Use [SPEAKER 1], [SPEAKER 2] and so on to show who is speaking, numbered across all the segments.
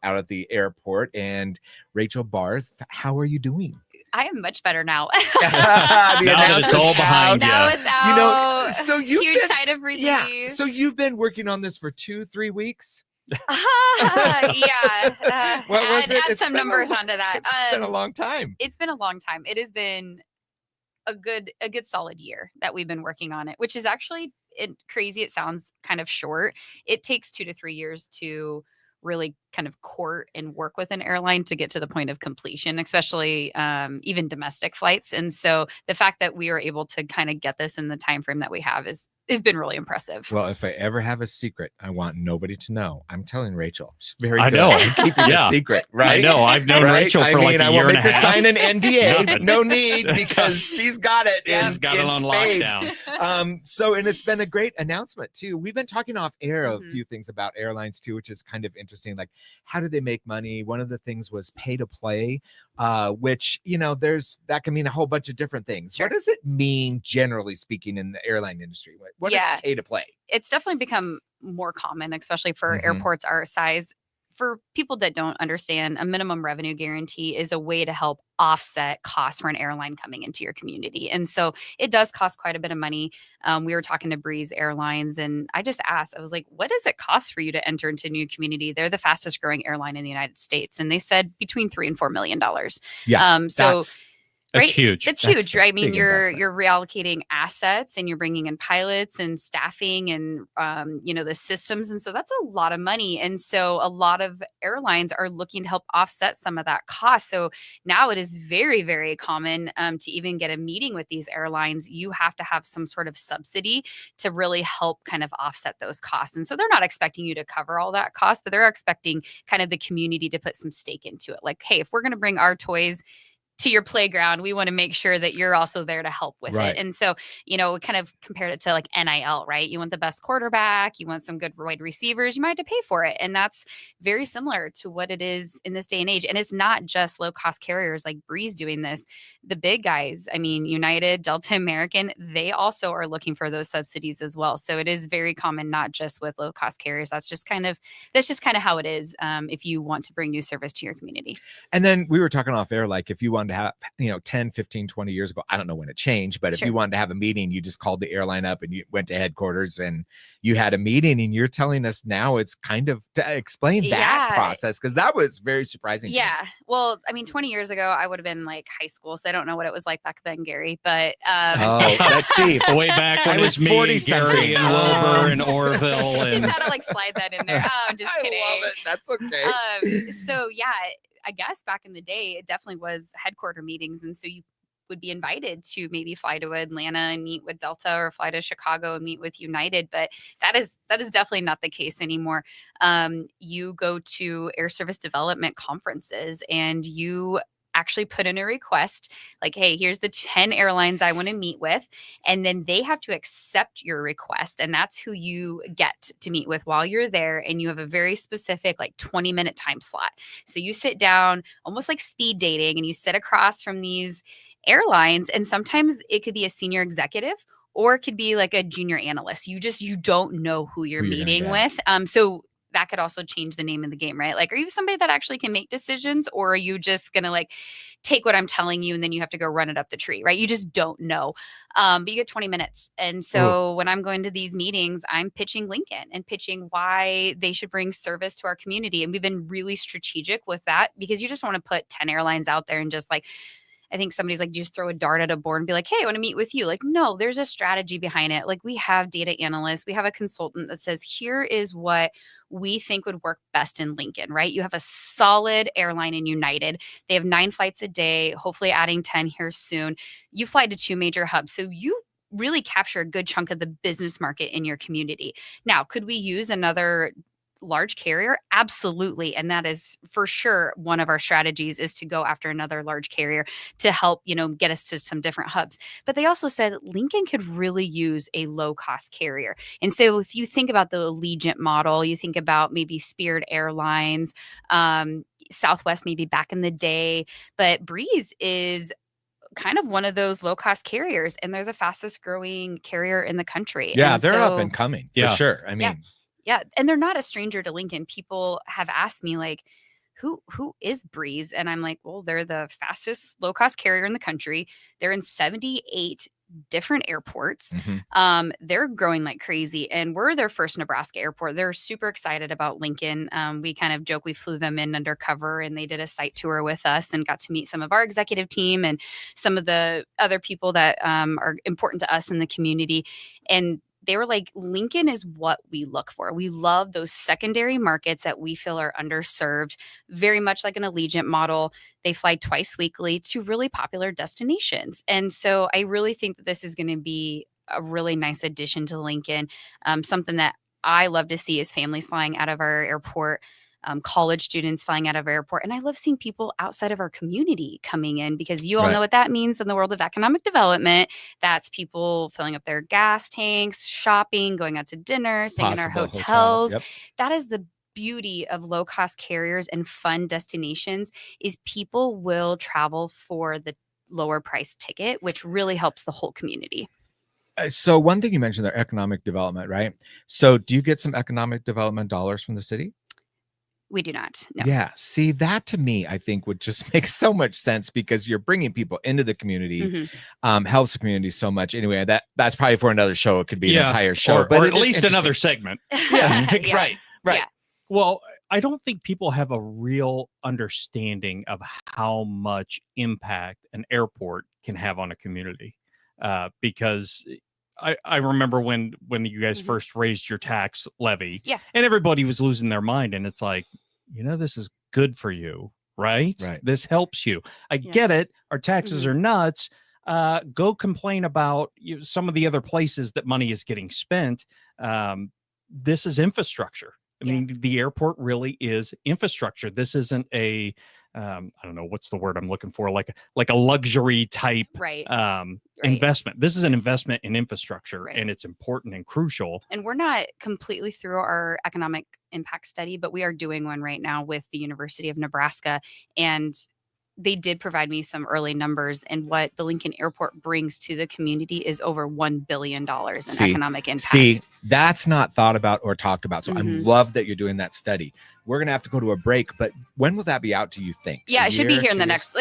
[SPEAKER 1] out at the airport. And Rachel Barth, how are you doing?
[SPEAKER 2] I am much better now.
[SPEAKER 1] The
[SPEAKER 3] now that it's all behind you.
[SPEAKER 2] Now it's out.
[SPEAKER 1] You know, so you've
[SPEAKER 2] huge
[SPEAKER 1] been,
[SPEAKER 2] sign of relief.
[SPEAKER 1] Yeah. So you've been working on this for 2-3 weeks.
[SPEAKER 2] Yeah.
[SPEAKER 1] What was it?
[SPEAKER 2] Add some numbers onto that.
[SPEAKER 1] It's been a long time.
[SPEAKER 2] It's been a long time. It has been a good solid year that we've been working on it, which is actually crazy. It sounds kind of short. It takes 2 to 3 years to really kind of court and work with an airline to get to the point of completion, especially even domestic flights. And so the fact that we are able to kind of get this in the time frame that we have has been really impressive.
[SPEAKER 1] Well, if I ever have a secret, I want nobody to know. I'm telling Rachel. She's very good.
[SPEAKER 3] I know.
[SPEAKER 1] I'm keeping a secret, right?
[SPEAKER 3] I know. I've known Rachel for like a year and a half.
[SPEAKER 1] I won't make her sign an NDA. No need, because she's got it.
[SPEAKER 3] She's got it on lockdown.
[SPEAKER 1] So, and it's been a great announcement too. We've been talking off air a few things about airlines too, which is kind of interesting. Like, how do they make money? One of the things was pay to play, which, you know, that can mean a whole bunch of different things.
[SPEAKER 2] Sure.
[SPEAKER 1] What does it mean, generally speaking, in the airline industry? What is pay to play?
[SPEAKER 2] It's definitely become more common, especially for airports our size. For people that don't understand, a minimum revenue guarantee is a way to help offset costs for an airline coming into your community. And so it does cost quite a bit of money. We were talking to Breeze Airlines, and I just asked, I was like, what does it cost for you to enter into a new community? They're the fastest growing airline in the United States. And they said between $3 and $4 million.
[SPEAKER 1] Yeah.
[SPEAKER 3] That's
[SPEAKER 2] right?
[SPEAKER 3] huge.
[SPEAKER 2] That's huge, right? I mean, you're
[SPEAKER 1] investment.
[SPEAKER 2] reallocating assets, and you're bringing in pilots and staffing and the systems, and so that's a lot of money. And so a lot of airlines are looking to help offset some of that cost. So now it is very, very common to even get a meeting with these airlines. You have to have some sort of subsidy to really help kind of offset those costs. And so they're not expecting you to cover all that cost, but they're expecting kind of the community to put some stake into it. Like, hey, if we're going to bring our toys to your playground, we want to make sure that you're also there to help with it. And so, we kind of compared it to like NIL, right? You want the best quarterback, you want some good wide receivers, you might have to pay for it. And that's very similar to what it is in this day and age. And it's not just low cost carriers like Breeze doing this. The big guys, I mean, United, Delta, American, they also are looking for those subsidies as well. So it is very common, not just with low cost carriers. That's just kind of how it is if you want to bring new service to your community.
[SPEAKER 1] And then we were talking off air, like if you wanted to have, 10, 15, 20 years ago, I don't know when it changed, but if you wanted to have a meeting, you just called the airline up and you went to headquarters and you had a meeting. And you're telling us now it's kind of to explain that process, because that was very surprising.
[SPEAKER 2] Yeah. Well, I mean, 20 years ago, I would have been like high school. So I don't know what it was like back then, Gary, but
[SPEAKER 1] let's see.
[SPEAKER 3] Way back when it was me, Gary, and Wilbur, and Orville. And...
[SPEAKER 2] just had to like slide that in there. Oh, I'm just kidding.
[SPEAKER 1] I love it. That's okay.
[SPEAKER 2] So yeah, I guess back in the day, it definitely was headquarter meetings. And so you would be invited to maybe fly to Atlanta and meet with Delta, or fly to Chicago and meet with United. But that is definitely not the case anymore. You go to air service development conferences and you actually put in a request like, hey, here's the 10 airlines I want to meet with. And then they have to accept your request. And that's who you get to meet with while you're there. And you have a very specific like 20-minute time slot. So you sit down almost like speed dating, and you sit across from these airlines. And sometimes it could be a senior executive, or it could be like a junior analyst. You don't know who you're meeting with. So that could also change the name of the game, right? Like, are you somebody that actually can make decisions, or are you just going to like take what I'm telling you and then you have to go run it up the tree, right? You just don't know. But you get 20 minutes. And so when I'm going to these meetings, I'm pitching Lincoln and pitching why they should bring service to our community. And we've been really strategic with that, because you just want to put 10 airlines out there and just like, I think somebody's like, just throw a dart at a board and be like, hey, I want to meet with you. Like, no, there's a strategy behind it. Like, we have data analysts, we have a consultant that says, here is what we think would work best in Lincoln, right? You have a solid airline in United. They have 9 flights a day, hopefully adding 10 here soon. You fly to 2 major hubs. So you really capture a good chunk of the business market in your community. Now, could we use another large carrier? Absolutely. And that is for sure one of our strategies, is to go after another large carrier to help, get us to some different hubs. But they also said Lincoln could really use a low cost carrier. And so if you think about the Allegiant model, you think about maybe Spirit Airlines, Southwest maybe back in the day, but Breeze is kind of one of those low cost carriers, and they're the fastest growing carrier in the country.
[SPEAKER 1] Yeah,
[SPEAKER 2] and
[SPEAKER 1] they're
[SPEAKER 2] so,
[SPEAKER 1] up and coming for sure. I mean,
[SPEAKER 2] yeah. And they're not a stranger to Lincoln. People have asked me like, who is Breeze? And I'm like, well, they're the fastest low cost carrier in the country. They're in 78 different airports. They're growing like crazy, and we're their first Nebraska airport. They're super excited about Lincoln. We kind of joke we flew them in undercover, and they did a site tour with us and got to meet some of our executive team and some of the other people that are important to us in the community. And they were like, Lincoln is what we look for. We love those secondary markets that we feel are underserved, very much like an Allegiant model. They fly twice weekly to really popular destinations. And so I really think that this is going to be a really nice addition to Lincoln. Something that I love to see is families flying out of our airport, college students flying out of our airport. And I love seeing people outside of our community coming in, because you all know what that means in the world of economic development. That's people filling up their gas tanks, shopping, going out to dinner, staying in our hotels. That is the beauty of low-cost carriers and fun destinations, is people will travel for the lower price ticket, which really helps the whole community.
[SPEAKER 1] So one thing you mentioned there, economic development, right? So do you get some economic development dollars from the city?
[SPEAKER 2] We do not. No.
[SPEAKER 1] Yeah. See, that to me, I think would just make so much sense, because you're bringing people into the community, helps the community so much. Anyway, that's probably for another show. It could be an entire show,
[SPEAKER 3] or at least another segment.
[SPEAKER 1] Right.
[SPEAKER 2] Yeah.
[SPEAKER 3] Well, I don't think people have a real understanding of how much impact an airport can have on a community, because I remember when you guys first raised your tax levy, and everybody was losing their mind, and it's like, this is good for you, right? This helps you. I get it. Our taxes are nuts. Go complain about some of the other places that money is getting spent. This is infrastructure. I mean, the airport really is infrastructure. This isn't a I don't know what's the word I'm looking for, like a luxury type investment. This is an investment in infrastructure, and it's important and crucial.
[SPEAKER 2] And we're not completely through our economic impact study, but we are doing one right now with the University of Nebraska, and they did provide me some early numbers, and what the Lincoln Airport brings to the community is over $1 billion in economic impact.
[SPEAKER 1] See, that's not thought about or talked about. So I love that you're doing that study. We're going to have to go to a break, but when will that be out, do you think?
[SPEAKER 2] Yeah, it should be here in the next,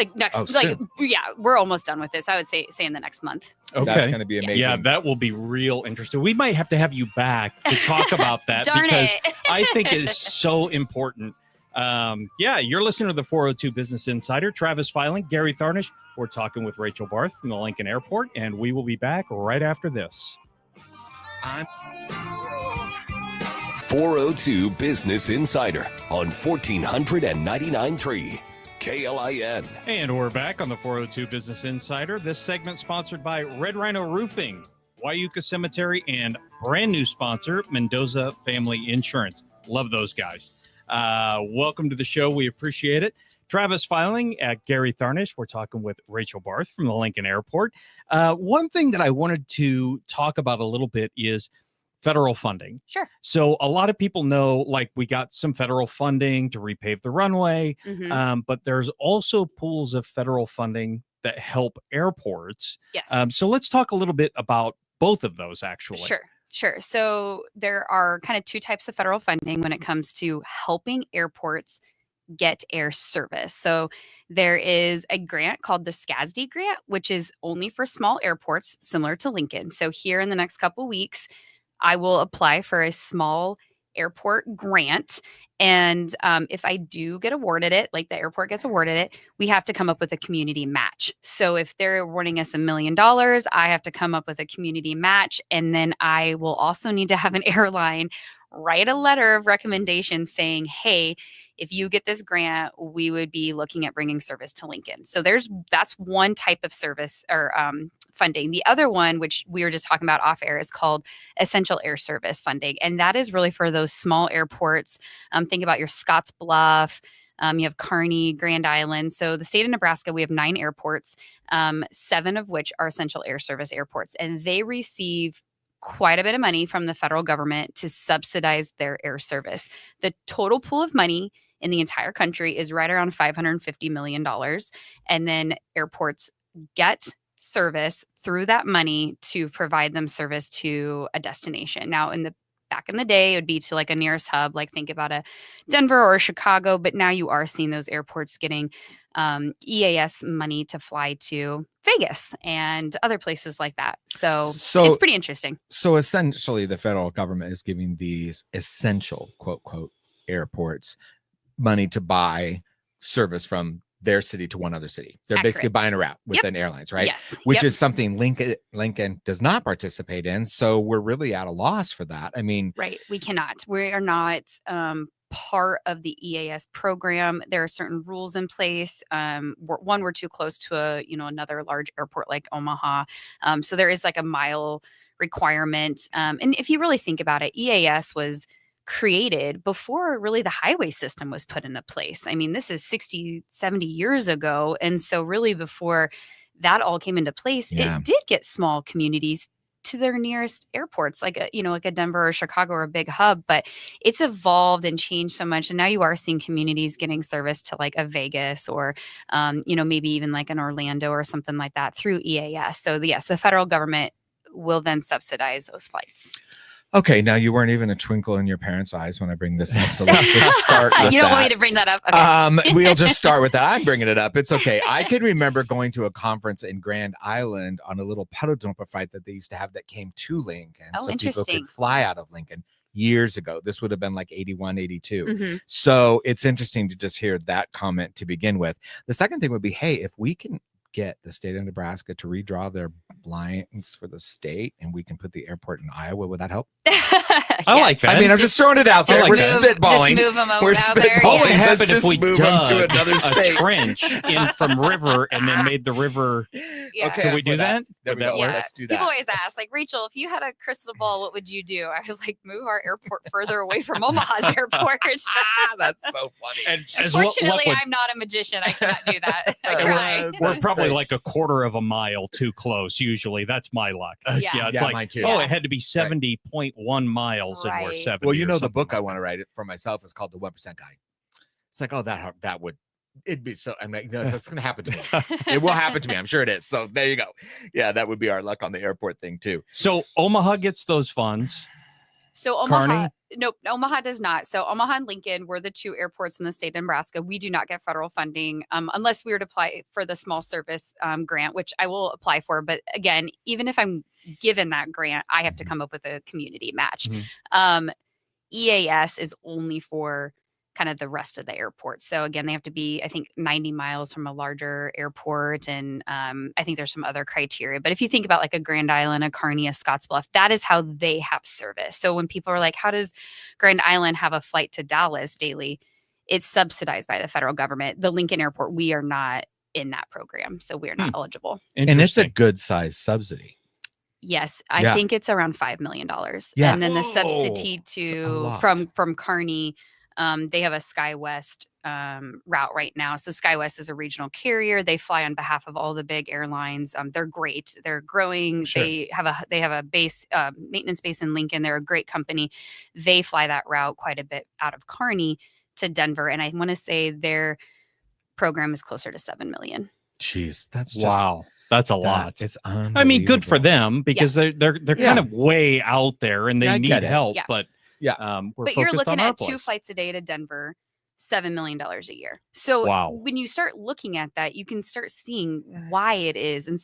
[SPEAKER 2] we're almost done with this. I would say in the next month.
[SPEAKER 1] Okay. That's going to be amazing.
[SPEAKER 3] Yeah, that will be real interesting. We might have to have you back to talk about that because I think it is so important. You're listening to the 402 Business Insider. Travis Filing, Gary Tharnish. We're talking with Rachel Barth from the Lincoln Airport, and we will be back right after this.
[SPEAKER 4] 402 Business Insider on 1499.3 KLIN.
[SPEAKER 3] And we're back on the 402 Business Insider. This segment sponsored by Red Rhino Roofing, Wyuka Cemetery, and brand new sponsor, Mendoza Family Insurance. Love those guys. Welcome to the show. We appreciate it. Travis Filing at Gary Tharnish. We're talking with Rachel Barth from the Lincoln Airport. One thing that I wanted to talk about a little bit is federal funding.
[SPEAKER 2] Sure.
[SPEAKER 3] So a lot of people know, like, we got some federal funding to repave the runway, but there's also pools of federal funding that help airports.
[SPEAKER 2] Yes.
[SPEAKER 3] So let's talk a little bit about both of those, actually.
[SPEAKER 2] Sure. So there are kind of two types of federal funding when it comes to helping airports get air service. So there is a grant called the SCASD grant, which is only for small airports, similar to Lincoln. So here in the next couple weeks, I will apply for a small airport grant. And if I do get awarded it, like the airport gets awarded it, we have to come up with a community match. So if they're awarding us $1 million, I have to come up with a community match. And then I will also need to have an airline write a letter of recommendation saying, hey, if you get this grant, we would be looking at bringing service to Lincoln. So that's one type of service or funding. The other one, which we were just talking about off air, is called Essential Air Service funding. And that is really for those small airports. Think about your Scotts Bluff. You have Kearney, Grand Island. So the state of Nebraska, we have 9 airports, 7 of which are Essential Air Service airports. And they receive quite a bit of money from the federal government to subsidize their air service. The total pool of money in the entire country is right around $550 million. And then airports get service through that money to provide them service to a destination. Now, in the back in the day, it would be to like a nearest hub, like think about a Denver or Chicago. But now you are seeing those airports getting EAS money to fly to Vegas and other places like that. So it's pretty interesting.
[SPEAKER 1] So essentially, the federal government is giving these essential quote airports money to buy service from their city to one other city. They're basically buying a route within airlines, right?
[SPEAKER 2] Yes.
[SPEAKER 1] Which is something Lincoln does not participate in. So we're really at a loss for that. I mean,
[SPEAKER 2] right. We cannot. We are not part of the EAS program. There are certain rules in place. We're too close to another large airport like Omaha. So there is like a mile requirement. And if you really think about it, EAS was created before really the highway system was put into place. I mean, this is 60, 70 years ago. And so really before that all came into place, it did get small communities to their nearest airports, like a Denver or Chicago or a big hub, but it's evolved and changed so much. And now you are seeing communities getting service to like a Vegas or, maybe even like an Orlando or something like that through EAS. So yes, the federal government will then subsidize those flights.
[SPEAKER 1] Okay, now you weren't even a twinkle in your parents' eyes when I bring this up, so let's just start with
[SPEAKER 2] You don't want me to bring that up? Okay.
[SPEAKER 1] We'll just start with that. I'm bringing it up. It's okay. I can remember going to a conference in Grand Island on a little puddle jumper flight that they used to have that came to Lincoln, so people could fly out of Lincoln years ago. This would have been like 81, 82.
[SPEAKER 2] Mm-hmm.
[SPEAKER 1] So it's interesting to just hear that comment to begin with. The second thing would be, hey, if we can get the state of Nebraska to redraw their lines for the state and we can put the airport in Iowa, would that help?
[SPEAKER 3] I like that.
[SPEAKER 1] I mean, I'm just throwing it out there. We're spitballing.
[SPEAKER 2] Just move them over
[SPEAKER 1] We're
[SPEAKER 2] out there.
[SPEAKER 1] spitballing.
[SPEAKER 3] What would
[SPEAKER 2] Yes.
[SPEAKER 3] happen if we
[SPEAKER 1] move
[SPEAKER 3] dug
[SPEAKER 1] them to another
[SPEAKER 3] a
[SPEAKER 1] state?
[SPEAKER 3] trench in from river and then made the river?
[SPEAKER 2] Yeah.
[SPEAKER 1] Okay,
[SPEAKER 3] Can we do that?
[SPEAKER 1] There
[SPEAKER 3] Would
[SPEAKER 1] we
[SPEAKER 3] that
[SPEAKER 1] go.
[SPEAKER 3] work?
[SPEAKER 1] Let's do
[SPEAKER 2] People
[SPEAKER 1] that.
[SPEAKER 2] always ask, like, Rachel, if you had a crystal ball, what would you do? I was like, move our airport further away from Omaha's airport.
[SPEAKER 1] That's so funny.
[SPEAKER 3] And as luck
[SPEAKER 2] Fortunately,
[SPEAKER 3] would,
[SPEAKER 2] I'm not a magician. I cannot do that. I try.
[SPEAKER 3] we're
[SPEAKER 1] That's
[SPEAKER 3] probably
[SPEAKER 1] great.
[SPEAKER 3] like a quarter of a mile too close. Usually, that's my luck.
[SPEAKER 2] Yeah.
[SPEAKER 3] It's
[SPEAKER 1] Yeah,
[SPEAKER 3] like,
[SPEAKER 1] mine too.
[SPEAKER 3] oh, it had to be 70.1 miles, and we're
[SPEAKER 2] Right.
[SPEAKER 3] 70.
[SPEAKER 1] Well, you
[SPEAKER 3] or
[SPEAKER 1] know, the
[SPEAKER 3] something
[SPEAKER 1] book I
[SPEAKER 3] like
[SPEAKER 1] want to write it for myself is called The 1% Guy. It's like, oh, that would, it'd be so, I'm like, that's going to happen to me. It will happen to me. I'm sure it is. So there you go. Yeah, that would be our luck on the airport thing too.
[SPEAKER 3] So Omaha gets those funds.
[SPEAKER 2] So Omaha, nope, Omaha does not. So Omaha and Lincoln were the two airports in the state of Nebraska. We do not get federal funding unless we were to apply for the small service grant, which I will apply for. But again, even if I'm given that grant, I have to come up with a community match. EAS is only for kind of the rest of the airport. So again, they have to be, I think, 90 miles from a larger airport. And I think there's some other criteria. But if you think about like a Grand Island, a Kearney, a Scottsbluff, that is how they have service. So when people are like, how does Grand Island have a flight to Dallas daily? It's subsidized by the federal government. The Lincoln Airport, we are not in that program. So we are not eligible.
[SPEAKER 1] And it's a good size subsidy.
[SPEAKER 2] Yes, I think it's around $5 million.
[SPEAKER 1] Yeah.
[SPEAKER 2] And then the subsidy from Kearney, they have a SkyWest route right now. So SkyWest is a regional carrier. They fly on behalf of all the big airlines. They're great. They're growing.
[SPEAKER 1] Sure.
[SPEAKER 2] They have a base maintenance base in Lincoln. They're a great company. They fly that route quite a bit out of Kearney to Denver, and I want to say their program is closer to $7 million.
[SPEAKER 1] Jeez, that's just,
[SPEAKER 3] wow. That's a lot.
[SPEAKER 1] It's unbelievable.
[SPEAKER 3] I mean, good for them because they're kind of way out there and they
[SPEAKER 1] I
[SPEAKER 3] need
[SPEAKER 1] get it.
[SPEAKER 3] help.
[SPEAKER 2] Yeah.
[SPEAKER 3] But we're
[SPEAKER 2] But you're
[SPEAKER 3] focused
[SPEAKER 2] looking
[SPEAKER 3] on our
[SPEAKER 2] at 2
[SPEAKER 3] place.
[SPEAKER 2] flights a day to Denver, $7 million a year. So
[SPEAKER 3] Wow.
[SPEAKER 2] when you start looking at that, you can start seeing why it is and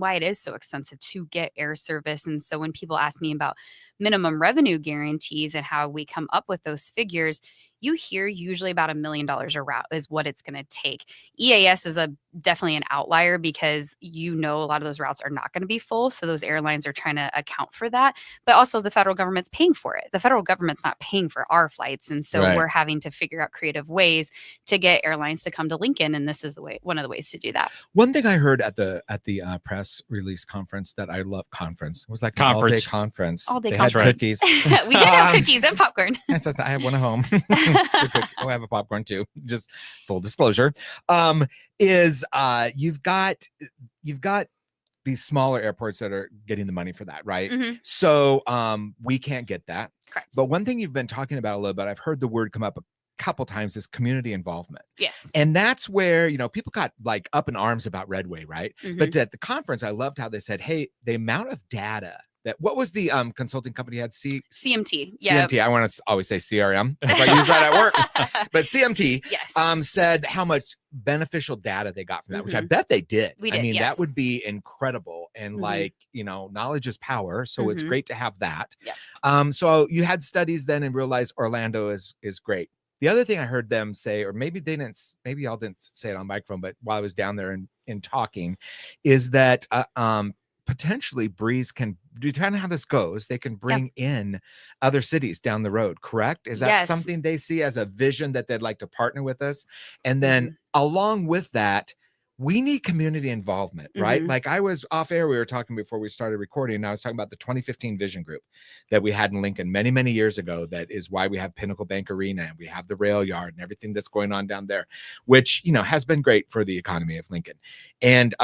[SPEAKER 2] why it is so expensive to get air service. And so when people ask me about minimum revenue guarantees and how we come up with those figures, you hear usually about $1 million a route is what it's going to take. EAS is definitely an outlier because a lot of those routes are not going to be full. So those airlines are trying to account for that. But also the federal government's paying for it. The federal government's not paying for our flights. And so we're having to figure out creative ways to get airlines to come to Lincoln. And this is one of the ways to do that.
[SPEAKER 1] One thing I heard at the press release conference that I love it was like an all-day conference.
[SPEAKER 2] All-day
[SPEAKER 1] They
[SPEAKER 2] conference.
[SPEAKER 1] had cookies.
[SPEAKER 2] We did have cookies and popcorn.
[SPEAKER 1] I have one at home. I have a popcorn too. Just full disclosure. You've got these smaller airports that are getting the money for that, right?
[SPEAKER 2] Mm-hmm.
[SPEAKER 1] So we can't get that.
[SPEAKER 2] Correct.
[SPEAKER 1] But one thing you've been talking about a little bit, I've heard the word come up a couple times, is community involvement.
[SPEAKER 2] Yes.
[SPEAKER 1] And that's where, people got like up in arms about Redway, right?
[SPEAKER 2] Mm-hmm.
[SPEAKER 1] But at the conference, I loved how they said, hey, the amount of data that, what was the consulting company had?
[SPEAKER 2] CMT. Yeah.
[SPEAKER 1] CMT. I want to always say CRM if I use that at work, but CMT
[SPEAKER 2] Yes.
[SPEAKER 1] said how much beneficial data they got from that, which I
[SPEAKER 2] Mhm.
[SPEAKER 1] bet they did.
[SPEAKER 2] We
[SPEAKER 1] I
[SPEAKER 2] did,
[SPEAKER 1] mean, that
[SPEAKER 2] yes.
[SPEAKER 1] would be incredible. And
[SPEAKER 2] Mhm.
[SPEAKER 1] like, you know, knowledge is power. So it's
[SPEAKER 2] Mhm.
[SPEAKER 1] great to have that.
[SPEAKER 2] Yep.
[SPEAKER 1] So you had studies then and realized Orlando is great. The other thing I heard them say, or maybe they didn't, maybe y'all didn't say it on microphone, but while I was down there and talking, is that potentially Breeze can, depending on how this goes, they can bring in other cities down the road, correct? Is that
[SPEAKER 2] Yes.
[SPEAKER 1] something they see as a vision that they'd like to partner with us? And then along with that, we need community involvement, right?
[SPEAKER 2] Mhm.
[SPEAKER 1] Like I was off air, we were talking before we started recording, and I was talking about the 2015 vision group that we had in Lincoln many, many years ago. That is why we have Pinnacle Bank Arena and we have the rail yard and everything that's going on down there, which, you know, has been great for the economy of Lincoln. And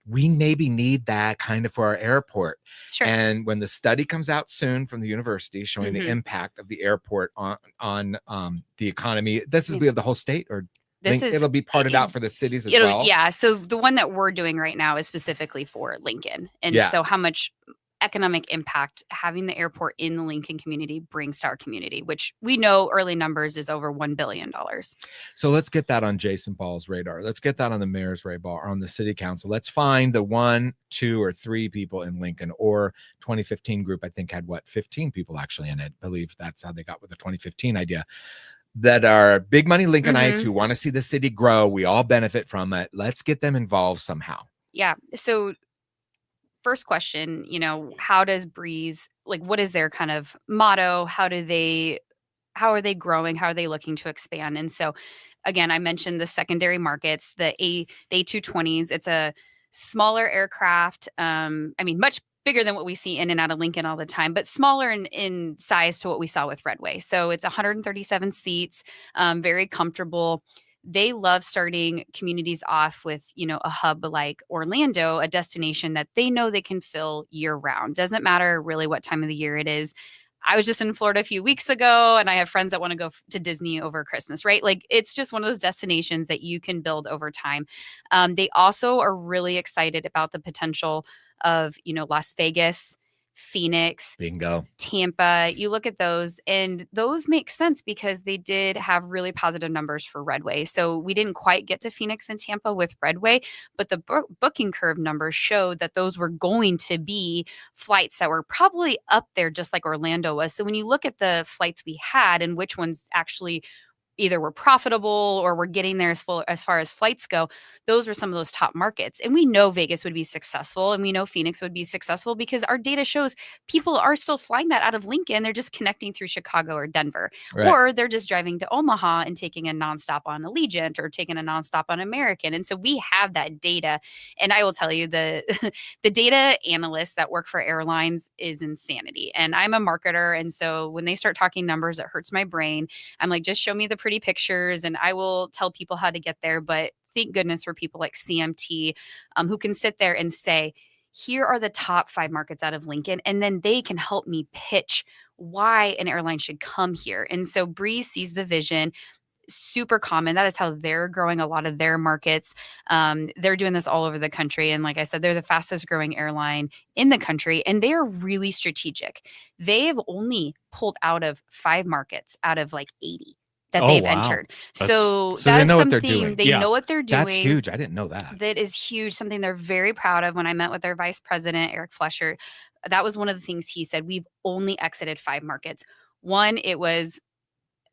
[SPEAKER 1] we maybe need that kind of for our airport.
[SPEAKER 2] Sure.
[SPEAKER 1] And when the study comes out soon from the university showing the impact of the airport on the economy, this will be of the whole state, or it'll be parted out for the cities as well.
[SPEAKER 2] Yeah. So the one that we're doing right now is specifically for Lincoln. And so how much economic impact having the airport in the Lincoln community brings to our community, which we know early numbers is over $1 billion.
[SPEAKER 1] So let's get that on Jason Ball's radar. Let's get that on the mayor's radar, on the city council. Let's find the 1, 2, or 3 people in Lincoln. Or 2015 group, I think, had 15 people actually in it. I believe that's how they got with the 2015 idea. That are big money Lincolnites who want to see the city grow. We all benefit from it. Let's get them involved somehow.
[SPEAKER 2] Yeah. So first question, you know, how does Breeze, like, what is their kind of motto? How are they growing? How are they looking to expand? And so again, I mentioned the secondary markets, the A220s. It's a smaller aircraft. I mean, much bigger than what we see in and out of Lincoln all the time, but smaller in size to what we saw with Redway. So it's 137 seats, very comfortable. They love starting communities off with, you know, a hub like Orlando, a destination that they know they can fill year round. Doesn't matter really what time of the year it is. I was just in Florida a few weeks ago, and I have friends that want to go to Disney over Christmas, right? Like, it's just one of those destinations that you can build over time. They also are really excited about the potential of, you know, Las Vegas, Phoenix,
[SPEAKER 1] bingo,
[SPEAKER 2] Tampa. You look at those, and those make sense because they did have really positive numbers for Redway. So we didn't quite get to Phoenix and Tampa with Redway, but the booking curve numbers showed that those were going to be flights that were probably up there, just like Orlando was. So when you look at the flights we had and which ones actually either were profitable or were getting there as far as flights go, those were some of those top markets. And we know Vegas would be successful, and we know Phoenix would be successful because our data shows people are still flying that out of Lincoln. They're just connecting through Chicago or Denver, or they're just driving to Omaha and taking a nonstop on Allegiant or taking a nonstop on American. And so we have that data. And I will tell you, the the data analysts that work for airlines is insanity. And I'm a marketer, and so when they start talking numbers, it hurts my brain. I'm like, just show me the pretty pictures and I will tell people how to get there. But thank goodness for people like CMT who can sit there and say, here are the top 5 markets out of Lincoln. And then they can help me pitch why an airline should come here. And so Breeze sees the vision. Super common. That is how they're growing a lot of their markets. They're doing this all over the country. And like I said, they're the fastest growing airline in the country, and they are really strategic. They've only pulled out of 5 markets out of like 80 that they've entered. So
[SPEAKER 1] they know what they're doing.
[SPEAKER 2] They know what they're doing.
[SPEAKER 1] That's huge. I didn't know that.
[SPEAKER 2] That is huge. Something they're very proud of. When I met with their vice president, Eric Flesher, that was one of the things he said. We've only exited 5 markets. One, it was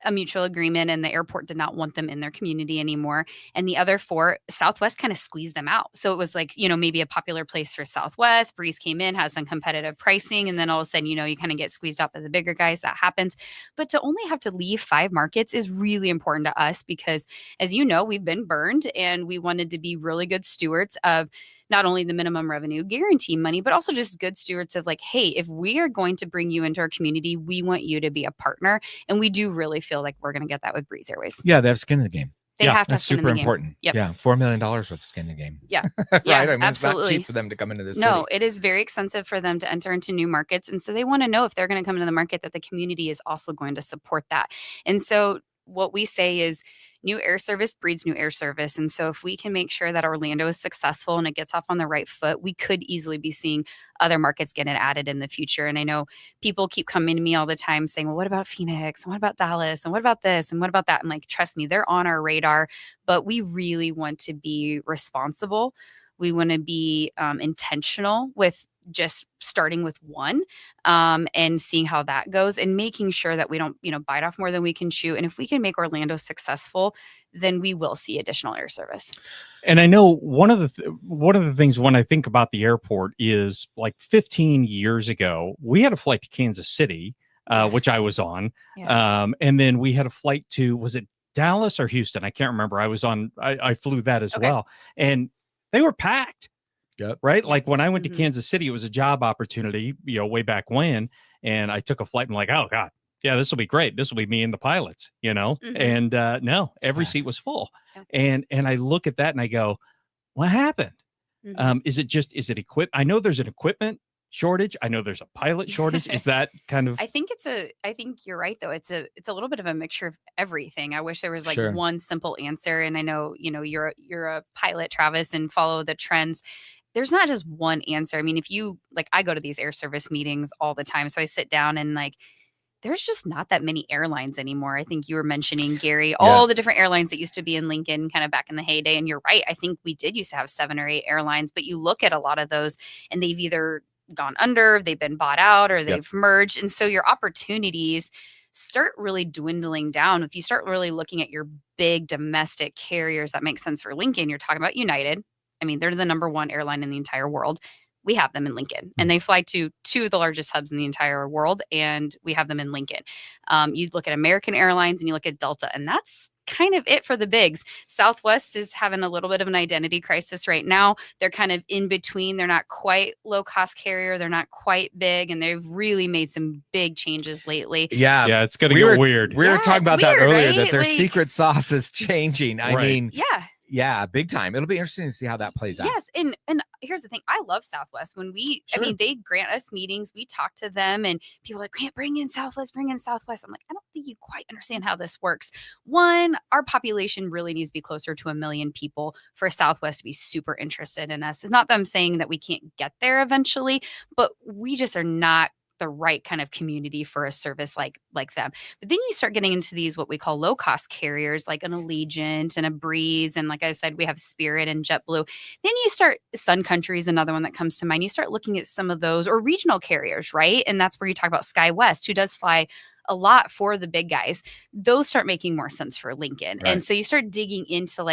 [SPEAKER 2] a mutual agreement and the airport did not want them in their community anymore. And the other 4, Southwest kind of squeezed them out. So it was like, you know, maybe a popular place for Southwest. Breeze came in, has some competitive pricing. And then all of a sudden, you know, you kind of get squeezed out by the bigger guys. That happens. But to only have to leave 5 markets is really important to us because, as you know, we've been burned and we wanted to be really good stewards of not only the minimum revenue guarantee money, but also just good stewards of like, hey, if we are going to bring you into our community, we want you to be a partner. And we do really feel like we're going to get that with Breeze Airways.
[SPEAKER 1] Yeah, they have skin in the game.
[SPEAKER 2] They have to
[SPEAKER 1] that's super important.
[SPEAKER 2] Yep.
[SPEAKER 1] Yeah, $4 million worth of skin in the game.
[SPEAKER 2] Yeah,
[SPEAKER 1] right.
[SPEAKER 2] Yeah,
[SPEAKER 1] I mean,
[SPEAKER 2] absolutely.
[SPEAKER 1] It's not cheap for them to come into this
[SPEAKER 2] No,
[SPEAKER 1] city.
[SPEAKER 2] it is very expensive for them to enter into new markets. And so they want to know if they're going to come into the market that the community is also going to support that. And so what we say is new air service breeds new air service. And so if we can make sure that Orlando is successful and it gets off on the right foot, we could easily be seeing other markets get it added in the future. And I know people keep coming to me all the time saying, well, what about Phoenix? And what about Dallas? And what about this? And what about that? And like, trust me, they're on our radar, but we really want to be responsible. We want to be intentional with just starting with one and seeing how that goes and making sure that we don't, bite off more than we can chew. And if we can make Orlando successful, then we will see additional air service.
[SPEAKER 3] And I know one of the things when I think about the airport is like 15 years ago, we had a flight to Kansas City, which I was on. Yeah. And then we had a flight to, was it Dallas or Houston? I can't remember. I flew that as well. And they were packed.
[SPEAKER 1] Yep.
[SPEAKER 3] Right. Like when I went to Kansas City, it was a job opportunity, way back when. And I took a flight and like, oh God, yeah, this will be great. This will be me and the pilots, and no, every seat was full. Yeah. And I look at that and I go, what happened? Is it equip? I know there's an equipment shortage. I know there's a pilot shortage. Is that kind of?
[SPEAKER 2] I think you're right though. It's a little bit of a mixture of everything. I wish there was like one simple answer. And I know, you're a pilot, Travis, and follow the trends. There's not just one answer. I mean, if you I go to these air service meetings all the time. So I sit down and there's just not that many airlines anymore. I think you were mentioning, Gary, all the different airlines that used to be in Lincoln kind of back in the heyday. And you're right. I think we did used to have 7 or 8 airlines, but you look at a lot of those and they've either gone under, they've been bought out, or they've merged. And so your opportunities start really dwindling down. If you start really looking at your big domestic carriers that make sense for Lincoln, you're talking about United. I mean, they're the number 1 airline in the entire world. We have them in Lincoln, and they fly to 2 of the largest hubs in the entire world, and we have them in Lincoln. You look at American Airlines and you look at Delta, and that's kind of it for the bigs. Southwest is having a little bit of an identity crisis right now. They're kind of in between. They're not quite low-cost carrier. They're not quite big, and they've really made some big changes lately.
[SPEAKER 3] Yeah, it's going to get weird.
[SPEAKER 1] We were talking about that earlier, right? That their
[SPEAKER 2] Like,
[SPEAKER 1] secret sauce is changing. I mean,
[SPEAKER 2] yeah,
[SPEAKER 1] big time. It'll be interesting to see how that plays out.
[SPEAKER 2] Yes, and here's the thing. I love Southwest. When I mean, they grant us meetings. We talk to them, and people are like, "Grant, bring in Southwest, bring in Southwest." I'm like, I don't think you quite understand how this works. One, our population really needs to be closer to 1 million people for Southwest to be super interested in us. It's not them saying that we can't get there eventually, but we just are not the right kind of community for a service like them. But then you start getting into these what we call low cost carriers like an Allegiant and a Breeze, and like I said, we have Spirit and JetBlue. Then you start, Sun Country is another one that comes to mind. You start looking at some of those, or regional carriers, right? And that's where you talk about SkyWest, who does fly a lot for the big guys. Those start making more sense for Lincoln. Right. And so you start digging into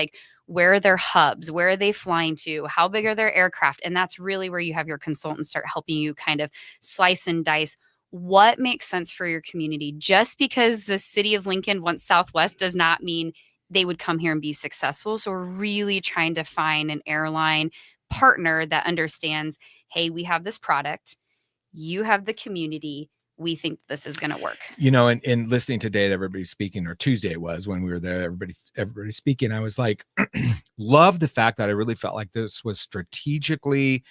[SPEAKER 2] where are their hubs? Where are they flying to? How big are their aircraft? And that's really where you have your consultants start helping you kind of slice and dice what makes sense for your community. Just because the city of Lincoln wants Southwest does not mean they would come here and be successful. So we're really trying to find an airline partner that understands, hey, we have this product. You have the community. We think this is going to work.
[SPEAKER 1] And listening today to everybody speaking, or Tuesday it was when we were there, everybody speaking, I was like, love the fact that I really felt like this was strategically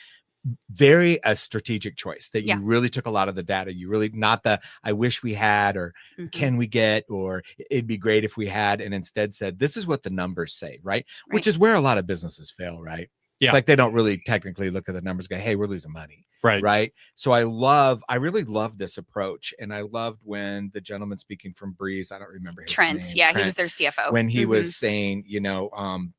[SPEAKER 1] a strategic choice, that you really took a lot of the data. You really, not the, I wish we had, or can we get, or it'd be great if we had, and instead said, this is what the numbers say, right? Which is where a lot of businesses fail, right? Yeah. It's like they don't really technically look at the numbers and go, hey, we're losing money. Right. So I really love this approach. And I loved when the gentleman speaking from Breeze, I don't remember his
[SPEAKER 2] name.
[SPEAKER 1] Trent,
[SPEAKER 2] he was their CFO.
[SPEAKER 1] When he was saying,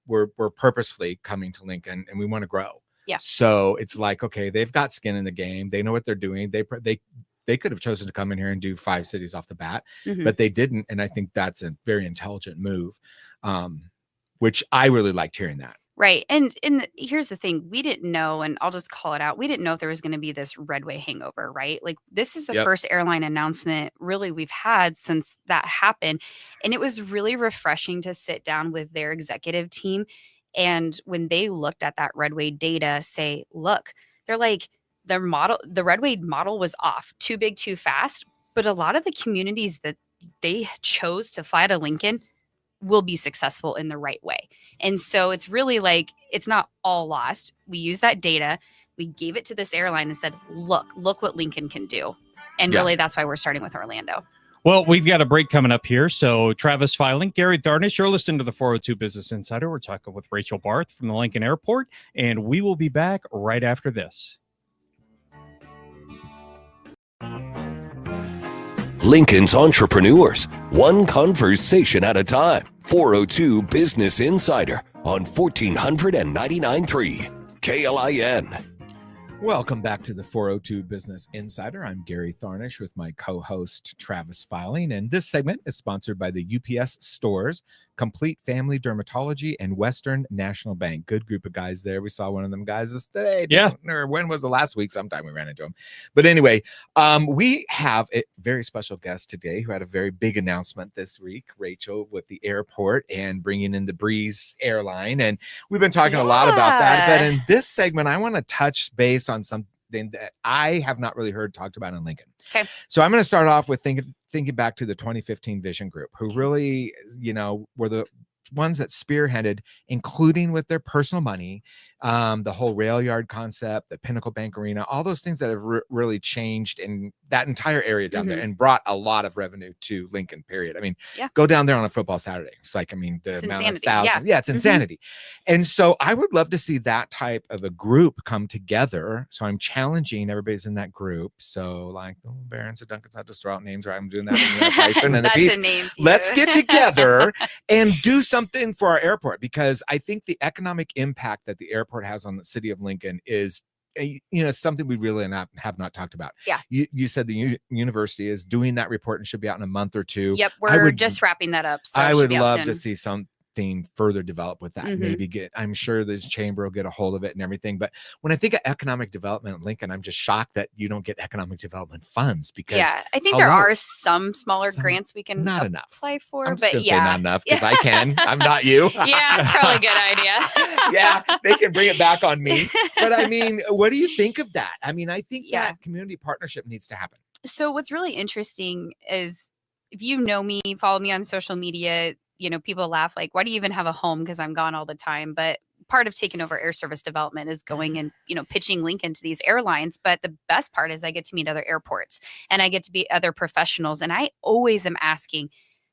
[SPEAKER 1] we're purposefully coming to Lincoln and we want to grow. Yeah. So it's like, okay, they've got skin in the game. They know what they're doing. They could have chosen to come in here and do 5 cities off the bat, but they didn't. And I think that's a very intelligent move, which I really liked hearing that.
[SPEAKER 2] Right. And here's the thing. We didn't know, and I'll just call it out. We didn't know if there was going to be this Redway hangover, right? Like, this is the first airline announcement really we've had since that happened. And it was really refreshing to sit down with their executive team. And when they looked at that Redway data, say, look, they're like, the Redway model was off, too big, too fast. But a lot of the communities that they chose to fly to Lincoln will be successful in the right way. And so it's really like, it's not all lost. We use that data. We gave it to this airline and said, look what Lincoln can do. And really, that's why we're starting with Orlando.
[SPEAKER 3] Well, we've got a break coming up here. So Travis Filing, Gary Tharnish, you're listening to the 402 Business Insider. We're talking with Rachel Barth from the Lincoln Airport, and we will be back right after this.
[SPEAKER 4] Lincoln's entrepreneurs, one conversation at a time. 402 Business Insider on 1499.3 KLIN.
[SPEAKER 1] Welcome back to the 402 Business Insider. I'm Gary Tharnish with my co-host Travis Filing, and this segment is sponsored by the UPS Stores, Complete Family Dermatology, and Western National Bank. Good group of guys there. We saw one of them guys this day.
[SPEAKER 3] Yeah.
[SPEAKER 1] Or when was the last week? Sometime we ran into him. But anyway, we have a very special guest today who had a very big announcement this week, Rachel, with the airport and bringing in the Breeze airline. And we've been talking a lot about that. But in this segment, I want to touch base on something that I have not really heard talked about in Lincoln.
[SPEAKER 2] Okay.
[SPEAKER 1] So I'm going to start off with thinking back to the 2015 Vision Group, who really, were the ones that spearheaded, including with their personal money, the whole rail yard concept, the Pinnacle Bank Arena, all those things that have really changed in that entire area down there and brought a lot of revenue to Lincoln, period. I mean, go down there on a football Saturday. It's like, the
[SPEAKER 2] It's
[SPEAKER 1] amount
[SPEAKER 2] insanity.
[SPEAKER 1] of thousands. Yeah, it's insanity. And so I would love to see that type of a group come together. So I'm challenging everybody's in that group. So like the Barons of Duncan's, I'll just throw out names, right? I'm doing that in the operation and the
[SPEAKER 2] That's
[SPEAKER 1] Pete's.
[SPEAKER 2] a name. for
[SPEAKER 1] Let's
[SPEAKER 2] you.
[SPEAKER 1] get together and do something for our airport, because I think the economic impact that the airport has on the city of Lincoln is something we really have not talked about.
[SPEAKER 2] Yeah.
[SPEAKER 1] You said the university is doing that report and should be out in a month or two.
[SPEAKER 2] Yep, we're just wrapping that up. So
[SPEAKER 1] I
[SPEAKER 2] it should
[SPEAKER 1] would
[SPEAKER 2] be out
[SPEAKER 1] love
[SPEAKER 2] soon.
[SPEAKER 1] to see something further develop with that. Maybe I'm sure this chamber will get a hold of it and everything. But when I think of economic development in Lincoln, I'm just shocked that you don't get economic development funds, because
[SPEAKER 2] I think there are some smaller grants we can
[SPEAKER 1] not enough.
[SPEAKER 2] apply for,
[SPEAKER 1] I'm just
[SPEAKER 2] but
[SPEAKER 1] gonna say not enough, because I can. I'm not you.
[SPEAKER 2] Yeah, it's probably a good idea.
[SPEAKER 1] Yeah, they can bring it back on me. But I mean, what do you think of that? I mean, I think that community partnership needs to happen.
[SPEAKER 2] So what's really interesting is, if you know me, follow me on social media, people laugh like, why do you even have a home? Because I'm gone all the time. But part of taking over air service development is going and, pitching Lincoln to these airlines. But the best part is I get to meet other airports and I get to meet other professionals. And I always am asking,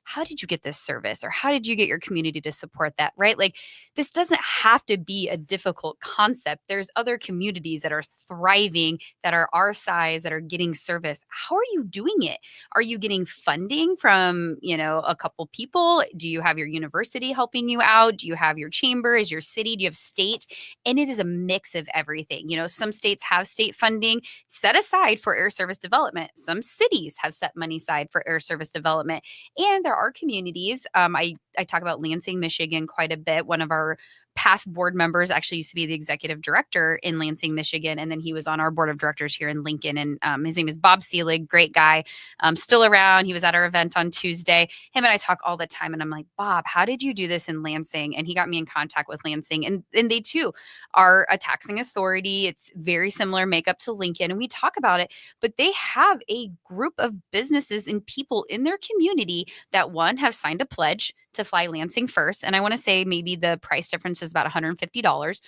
[SPEAKER 2] how did you get this service? Or how did you get your community to support that? Right? Like, this doesn't have to be a difficult concept. There's other communities that are thriving, that are our size, that are getting service. How are you doing it? Are you getting funding from, a couple people? Do you have your university helping you out? Do you have your chamber? Is your city? Do you have state? And it is a mix of everything. Some states have state funding set aside for air service development. Some cities have set money aside for air service development. And there are communities. I talk about Lansing, Michigan quite a bit. One of our past board members actually used to be the executive director in Lansing, Michigan. And then he was on our board of directors here in Lincoln. And his name is Bob Seelig, great guy, still around. He was at our event on Tuesday. Him and I talk all the time. And I'm like, Bob, how did you do this in Lansing? And he got me in contact with Lansing. And they too are a taxing authority. It's very similar makeup to Lincoln. And we talk about it, but they have a group of businesses and people in their community that, one, have signed a pledge to fly Lansing first. And I want to say maybe the price difference is about $150.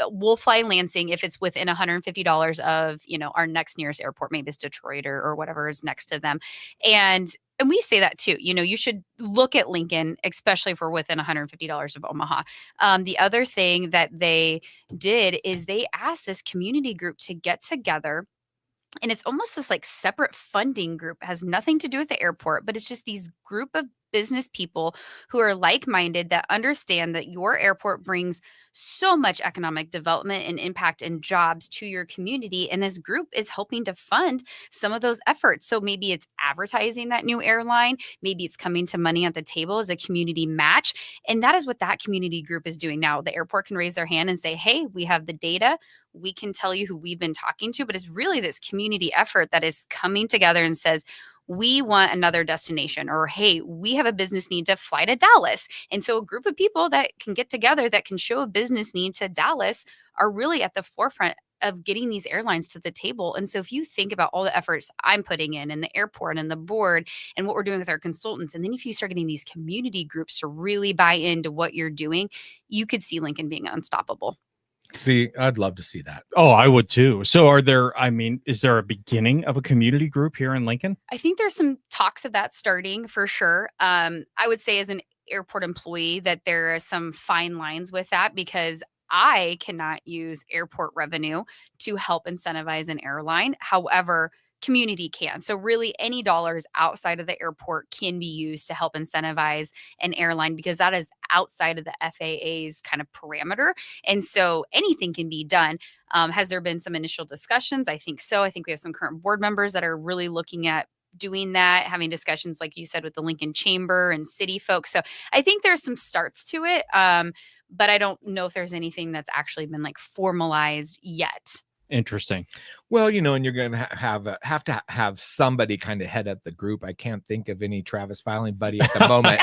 [SPEAKER 2] We'll fly Lansing if it's within $150 of, our next nearest airport. Maybe it's Detroit or whatever is next to them. And we say that too. You should look at Lincoln, especially if we're within $150 of Omaha. The other thing that they did is they asked this community group to get together. And it's almost this like separate funding group. It has nothing to do with the airport, but it's just these group of business people who are like-minded, that understand that your airport brings so much economic development and impact and jobs to your community. And this group is helping to fund some of those efforts. So maybe it's advertising that new airline. Maybe it's coming to money at the table as a community match. And that is what that community group is doing now. The airport can raise their hand and say, hey, we have the data. We can tell you who we've been talking to. But it's really this community effort that is coming together and says, we want another destination, or, hey, we have a business need to fly to Dallas. And so a group of people that can get together that can show a business need to Dallas are really at the forefront of getting these airlines to the table. And so if you think about all the efforts I'm putting in the airport and the board and what we're doing with our consultants, and then if you start getting these community groups to really buy into what you're doing, you could see Lincoln being unstoppable.
[SPEAKER 1] See, I'd love to see that.
[SPEAKER 3] Oh, I would too. So is there a beginning of a community group here in Lincoln?
[SPEAKER 2] I think there's some talks of that starting for sure. I would say as an airport employee that there are some fine lines with that because I cannot use airport revenue to help incentivize an airline. However, community can. So really any dollars outside of the airport can be used to help incentivize an airline because that is outside of the FAA's kind of parameter. And so anything can be done. Has there been some initial discussions? I think so. I think we have some current board members that are really looking at doing that, having discussions, like you said, with the Lincoln Chamber and city folks. So I think there's some starts to it. But I don't know if there's anything that's actually been like formalized yet.
[SPEAKER 3] Interesting.
[SPEAKER 1] Well, and you're going to have to have somebody kind of head up the group. I can't think of any Travis Filing buddy at the moment,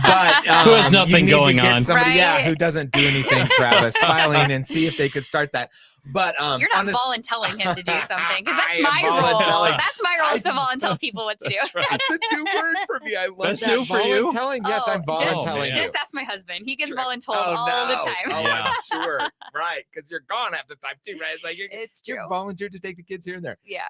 [SPEAKER 1] but
[SPEAKER 3] who has nothing going on.
[SPEAKER 1] Somebody,
[SPEAKER 2] right?
[SPEAKER 1] who doesn't do anything, Travis Filing, and see if they could start that. But
[SPEAKER 2] you're not voluntelling him to do something because that's my role. That's my role is to volunteer people what to do.
[SPEAKER 1] That's a new word for me. I love
[SPEAKER 3] That's
[SPEAKER 1] that.
[SPEAKER 3] new for you?
[SPEAKER 1] Voluntelling. Yes, I'm voluntelling.
[SPEAKER 2] Just ask my husband. He gets voluntold
[SPEAKER 1] all
[SPEAKER 2] the time.
[SPEAKER 1] Oh,
[SPEAKER 3] Yeah.
[SPEAKER 1] I'm sure. Right, because you're gone half the time too, right? It's like
[SPEAKER 2] It's true.
[SPEAKER 1] you're volunteered to take the kids here and there.
[SPEAKER 2] Yeah.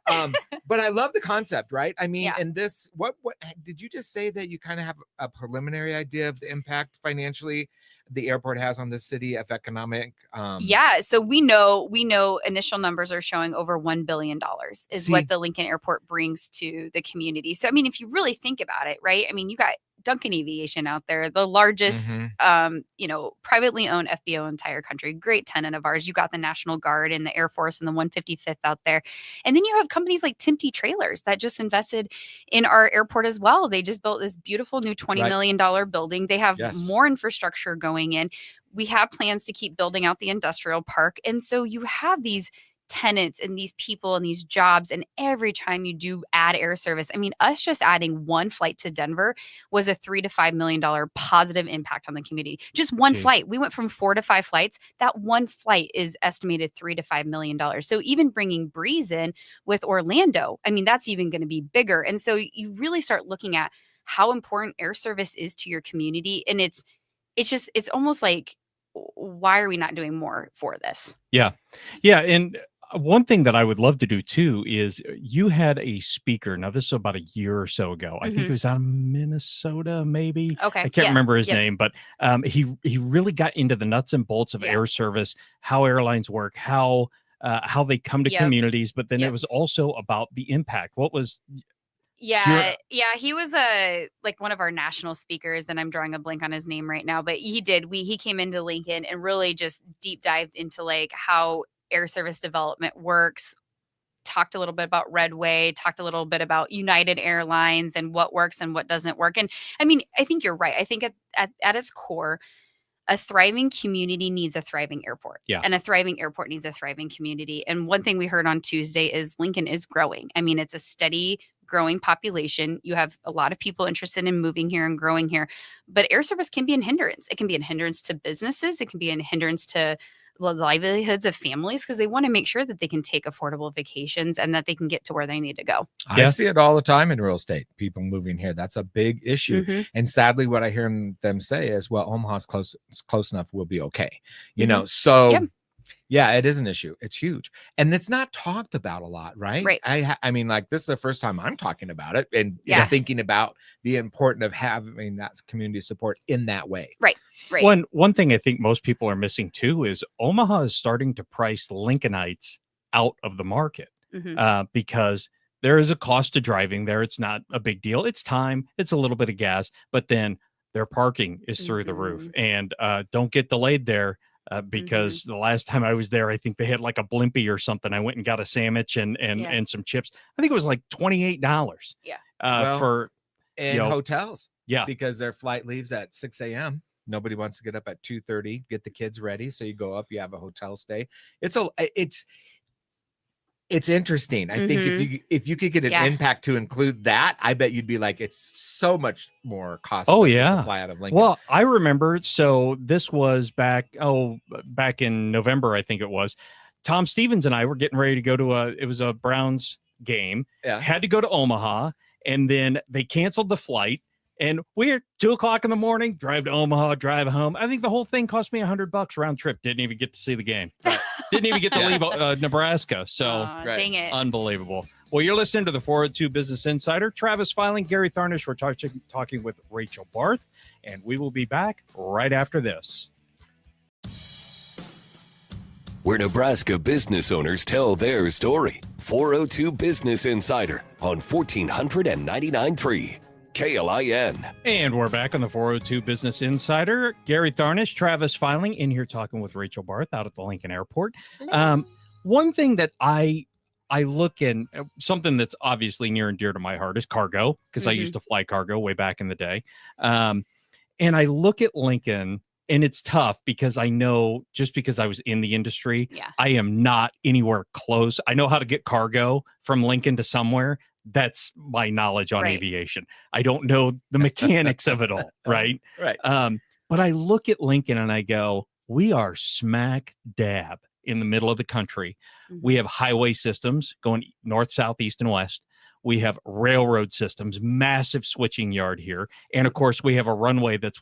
[SPEAKER 1] But I love the concept, right? I mean,
[SPEAKER 2] Yeah.
[SPEAKER 1] and this, what did you just say that you kind of have a preliminary idea of the impact financially the airport has on the city of economic?
[SPEAKER 2] Yeah. So we know initial numbers are showing over $1 billion is what the Lincoln Airport brings to the community. So, I mean, if you really think about it, right? I mean, you got Duncan Aviation out there, the largest, privately owned FBO in the entire country. Great tenant of ours. You got the National Guard and the Air Force and the 155th out there. And then you have companies like Timty Trailers that just invested in our airport as well. They just built this beautiful new $20 million building. They have more infrastructure going in. We have plans to keep building out the industrial park. And so you have these tenants and these people and these jobs. And every time you do add air service, I mean, us just adding one flight to Denver was a $3 to $5 million positive impact on the community. Just one flight. We went from 4 to 5 flights. That one flight is estimated $3 to $5 million. So even bringing Breeze in with Orlando, I mean, that's even going to be bigger. And so you really start looking at how important air service is to your community. And it's almost like, why are we not doing more for this?
[SPEAKER 3] Yeah. Yeah. And one thing that I would love to do too is you had a speaker. Now, this was about a year or so ago. I think it was out of Minnesota, maybe.
[SPEAKER 2] Okay.
[SPEAKER 3] I can't remember his name, but he really got into the nuts and bolts of air service, how airlines work, how they come to communities. But then it was also about the impact. What was...
[SPEAKER 2] Yeah, he was one of our national speakers, and I'm drawing a blank on his name right now, but he came into Lincoln and really just deep dived into like how air service development works, talked a little bit about Redway, talked a little bit about United Airlines and what works and what doesn't work. And I mean, I think you're right. I think at its core, a thriving community needs a thriving airport.
[SPEAKER 3] Yeah.
[SPEAKER 2] And a thriving airport needs a thriving community. And one thing we heard on Tuesday is Lincoln is growing. I mean, it's a steady growing population. You have a lot of people interested in moving here and growing here, but air service can be a hindrance. It can be a hindrance to businesses. It can be a hindrance to the livelihoods of families because they want to make sure that they can take affordable vacations and that they can get to where they need to go.
[SPEAKER 1] I see it all the time in real estate, people moving here. That's a big issue. And sadly, what I hear them say is, well, Omaha's close enough, we'll be okay. So yeah, it is an issue. It's huge. And it's not talked about a lot, right?
[SPEAKER 2] Right.
[SPEAKER 1] I mean, like, this is the first time I'm talking about it and thinking about the importance of having that community support in that way.
[SPEAKER 2] Right.
[SPEAKER 3] One thing I think most people are missing too is Omaha is starting to price Lincolnites out of the market because there is a cost to driving there. It's not a big deal. It's time. It's a little bit of gas, but then their parking is through the roof, and don't get delayed there. Because the last time I was there, I think they had like a Blimpie or something. I went and got a sandwich and some chips. I think it was like $28. For
[SPEAKER 1] hotels.
[SPEAKER 3] Yeah.
[SPEAKER 1] Because their flight leaves at 6 a.m. Nobody wants to get up at 2:30, get the kids ready. So you go up, you have a hotel stay. It's interesting. I think if you could get an impact to include that, I bet you'd be like, it's so much more costly to fly out of Lincoln.
[SPEAKER 3] Well, I remember. So this was back in November, I think it was. Tom Stevens and I were getting ready to go to a Browns game.
[SPEAKER 1] Yeah.
[SPEAKER 3] Had to go to Omaha, and then they canceled the flight. And we're 2:00 in the morning, drive to Omaha, drive home. I think the whole thing cost me $100 round trip. Didn't even get to see the game.
[SPEAKER 1] Right.
[SPEAKER 3] Didn't even get to
[SPEAKER 1] Yeah.
[SPEAKER 3] leave Nebraska. So
[SPEAKER 2] Aw,
[SPEAKER 1] Right.
[SPEAKER 2] dang it.
[SPEAKER 3] unbelievable. Well, you're listening to the 402 Business Insider. Travis Filing, Gary Tharnish. We're talking with Rachel Barth, and we will be back right after this.
[SPEAKER 4] Where Nebraska business owners tell their story. 402 Business Insider on 1499.3 KLIN.
[SPEAKER 3] And we're back on the 402 Business Insider. Gary Tharnish, Travis Filing, in here talking with Rachel Barth out at the Lincoln Airport. One thing that I look in, something that's obviously near and dear to my heart is cargo, because I used to fly cargo way back in the day. And I look at Lincoln, and it's tough because I know, just because I was in the industry, I am not anywhere close. I know how to get cargo from Lincoln to somewhere. That's my knowledge on aviation. I don't know the mechanics of it all, right?
[SPEAKER 1] Right.
[SPEAKER 3] But I look at Lincoln and I go, we are smack dab in the middle of the country. We have highway systems going north, south, east, and west. We have railroad systems, massive switching yard here. And of course, we have a runway that's,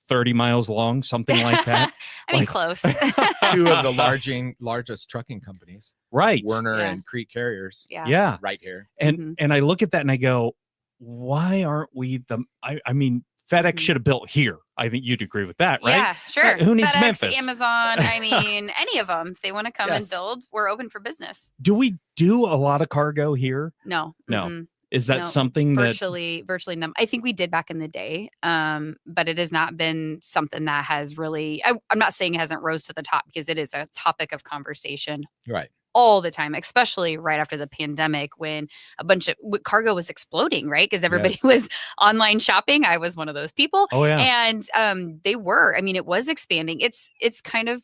[SPEAKER 3] 30 miles long, something like that?
[SPEAKER 2] I mean, close.
[SPEAKER 1] 2 of the largest trucking companies.
[SPEAKER 3] Right.
[SPEAKER 1] Werner and Crete Carriers.
[SPEAKER 3] Yeah.
[SPEAKER 1] Right here.
[SPEAKER 3] And I look at that and I go, why aren't we I mean, FedEx should have built here. I think you'd agree with that, right?
[SPEAKER 2] Yeah, sure.
[SPEAKER 3] Who needs
[SPEAKER 2] FedEx,
[SPEAKER 3] Memphis?
[SPEAKER 2] Amazon, I mean, any of them. If they want to come and build, we're open for business.
[SPEAKER 3] Do we do a lot of cargo here?
[SPEAKER 2] No.
[SPEAKER 3] No. Is that something
[SPEAKER 2] virtually none? I think we did back in the day, but it has not been something that has really. I'm not saying it hasn't rose to the top, because it is a topic of conversation,
[SPEAKER 1] right,
[SPEAKER 2] all the time, especially right after the pandemic, when a bunch of cargo was exploding, right? Because everybody was online shopping. I was one of those people.
[SPEAKER 3] Oh yeah,
[SPEAKER 2] and they were. I mean, it was expanding. It's kind of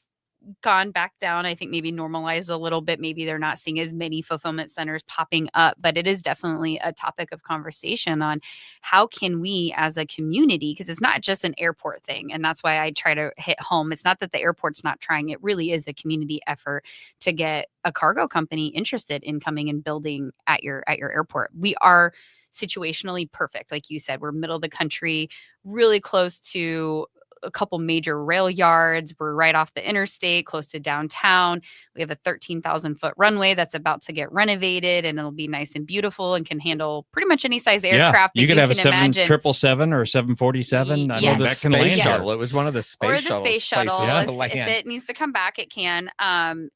[SPEAKER 2] gone back down. I think maybe normalized a little bit. Maybe they're not seeing as many fulfillment centers popping up, but it is definitely a topic of conversation on how can we as a community, because it's not just an airport thing. And that's why I try to hit home. It's not that the airport's not trying. It really is a community effort to get a cargo company interested in coming and building at your airport. We are situationally perfect. Like you said, we're middle of the country, really close to a couple major rail yards. We're right off the interstate, close to downtown. We have a 13,000-foot runway that's about to get renovated, and it'll be nice and beautiful and can handle pretty much any size aircraft that
[SPEAKER 3] you could have a
[SPEAKER 2] imagine.
[SPEAKER 3] 777 or a 747. I know that can land
[SPEAKER 1] shuttle. It was one of the space shuttles.
[SPEAKER 2] Or the space shuttle.
[SPEAKER 1] If
[SPEAKER 2] it needs to come back, it can.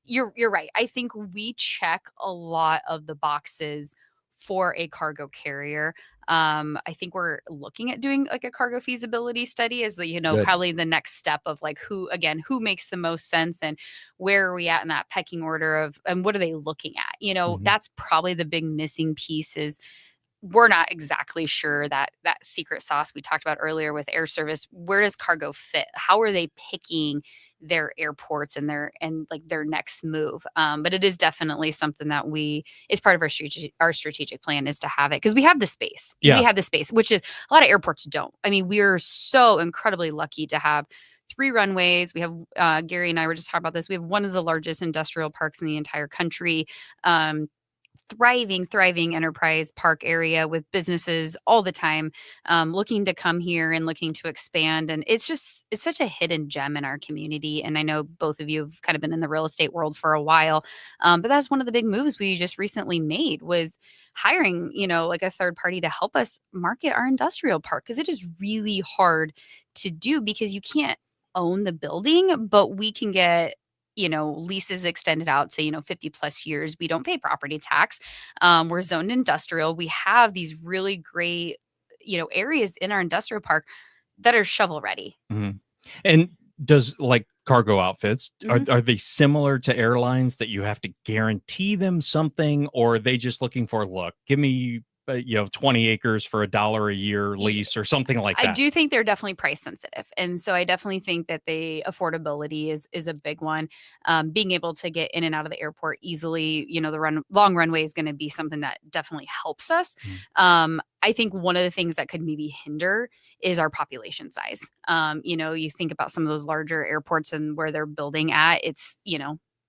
[SPEAKER 2] You're right. I think we check a lot of the boxes for a cargo carrier. I think we're looking at doing like a cargo feasibility study as probably the next step of like who makes the most sense and where are we at in that pecking order of, and what are they looking at? That's probably the big missing piece is we're not exactly sure that secret sauce we talked about earlier with air service. Where does cargo fit? How are they picking their airports and their next move? But it is definitely something that is part of our strategic plan is to have it, because we have the space.
[SPEAKER 3] Yeah.
[SPEAKER 2] We have the space, which is a lot of airports don't. I mean, we're so incredibly lucky to have 3 runways. We have Gary and I were just talking about this. We have one of the largest industrial parks in the entire country. Thriving enterprise park area with businesses all the time looking to come here and looking to expand. And it's such a hidden gem in our community. And I know both of you have kind of been in the real estate world for a while, but that's one of the big moves we just recently made was hiring, like a third party to help us market our industrial park, because it is really hard to do because you can't own the building, but we can get leases extended out to, 50 plus years. We don't pay property tax. We're zoned industrial. We have these really great, areas in our industrial park that are shovel ready.
[SPEAKER 3] Mm-hmm. And does like cargo outfits, are they similar to airlines that you have to guarantee them something, or are they just looking for, look, give me 20 acres for $1 a year lease or something like that?
[SPEAKER 2] I do think they're definitely price sensitive. And so I definitely think that affordability is a big one. Being able to get in and out of the airport easily, the long runway is going to be something that definitely helps us. I think one of the things that could maybe hinder is our population size. You think about some of those larger airports and where they're building at, it's,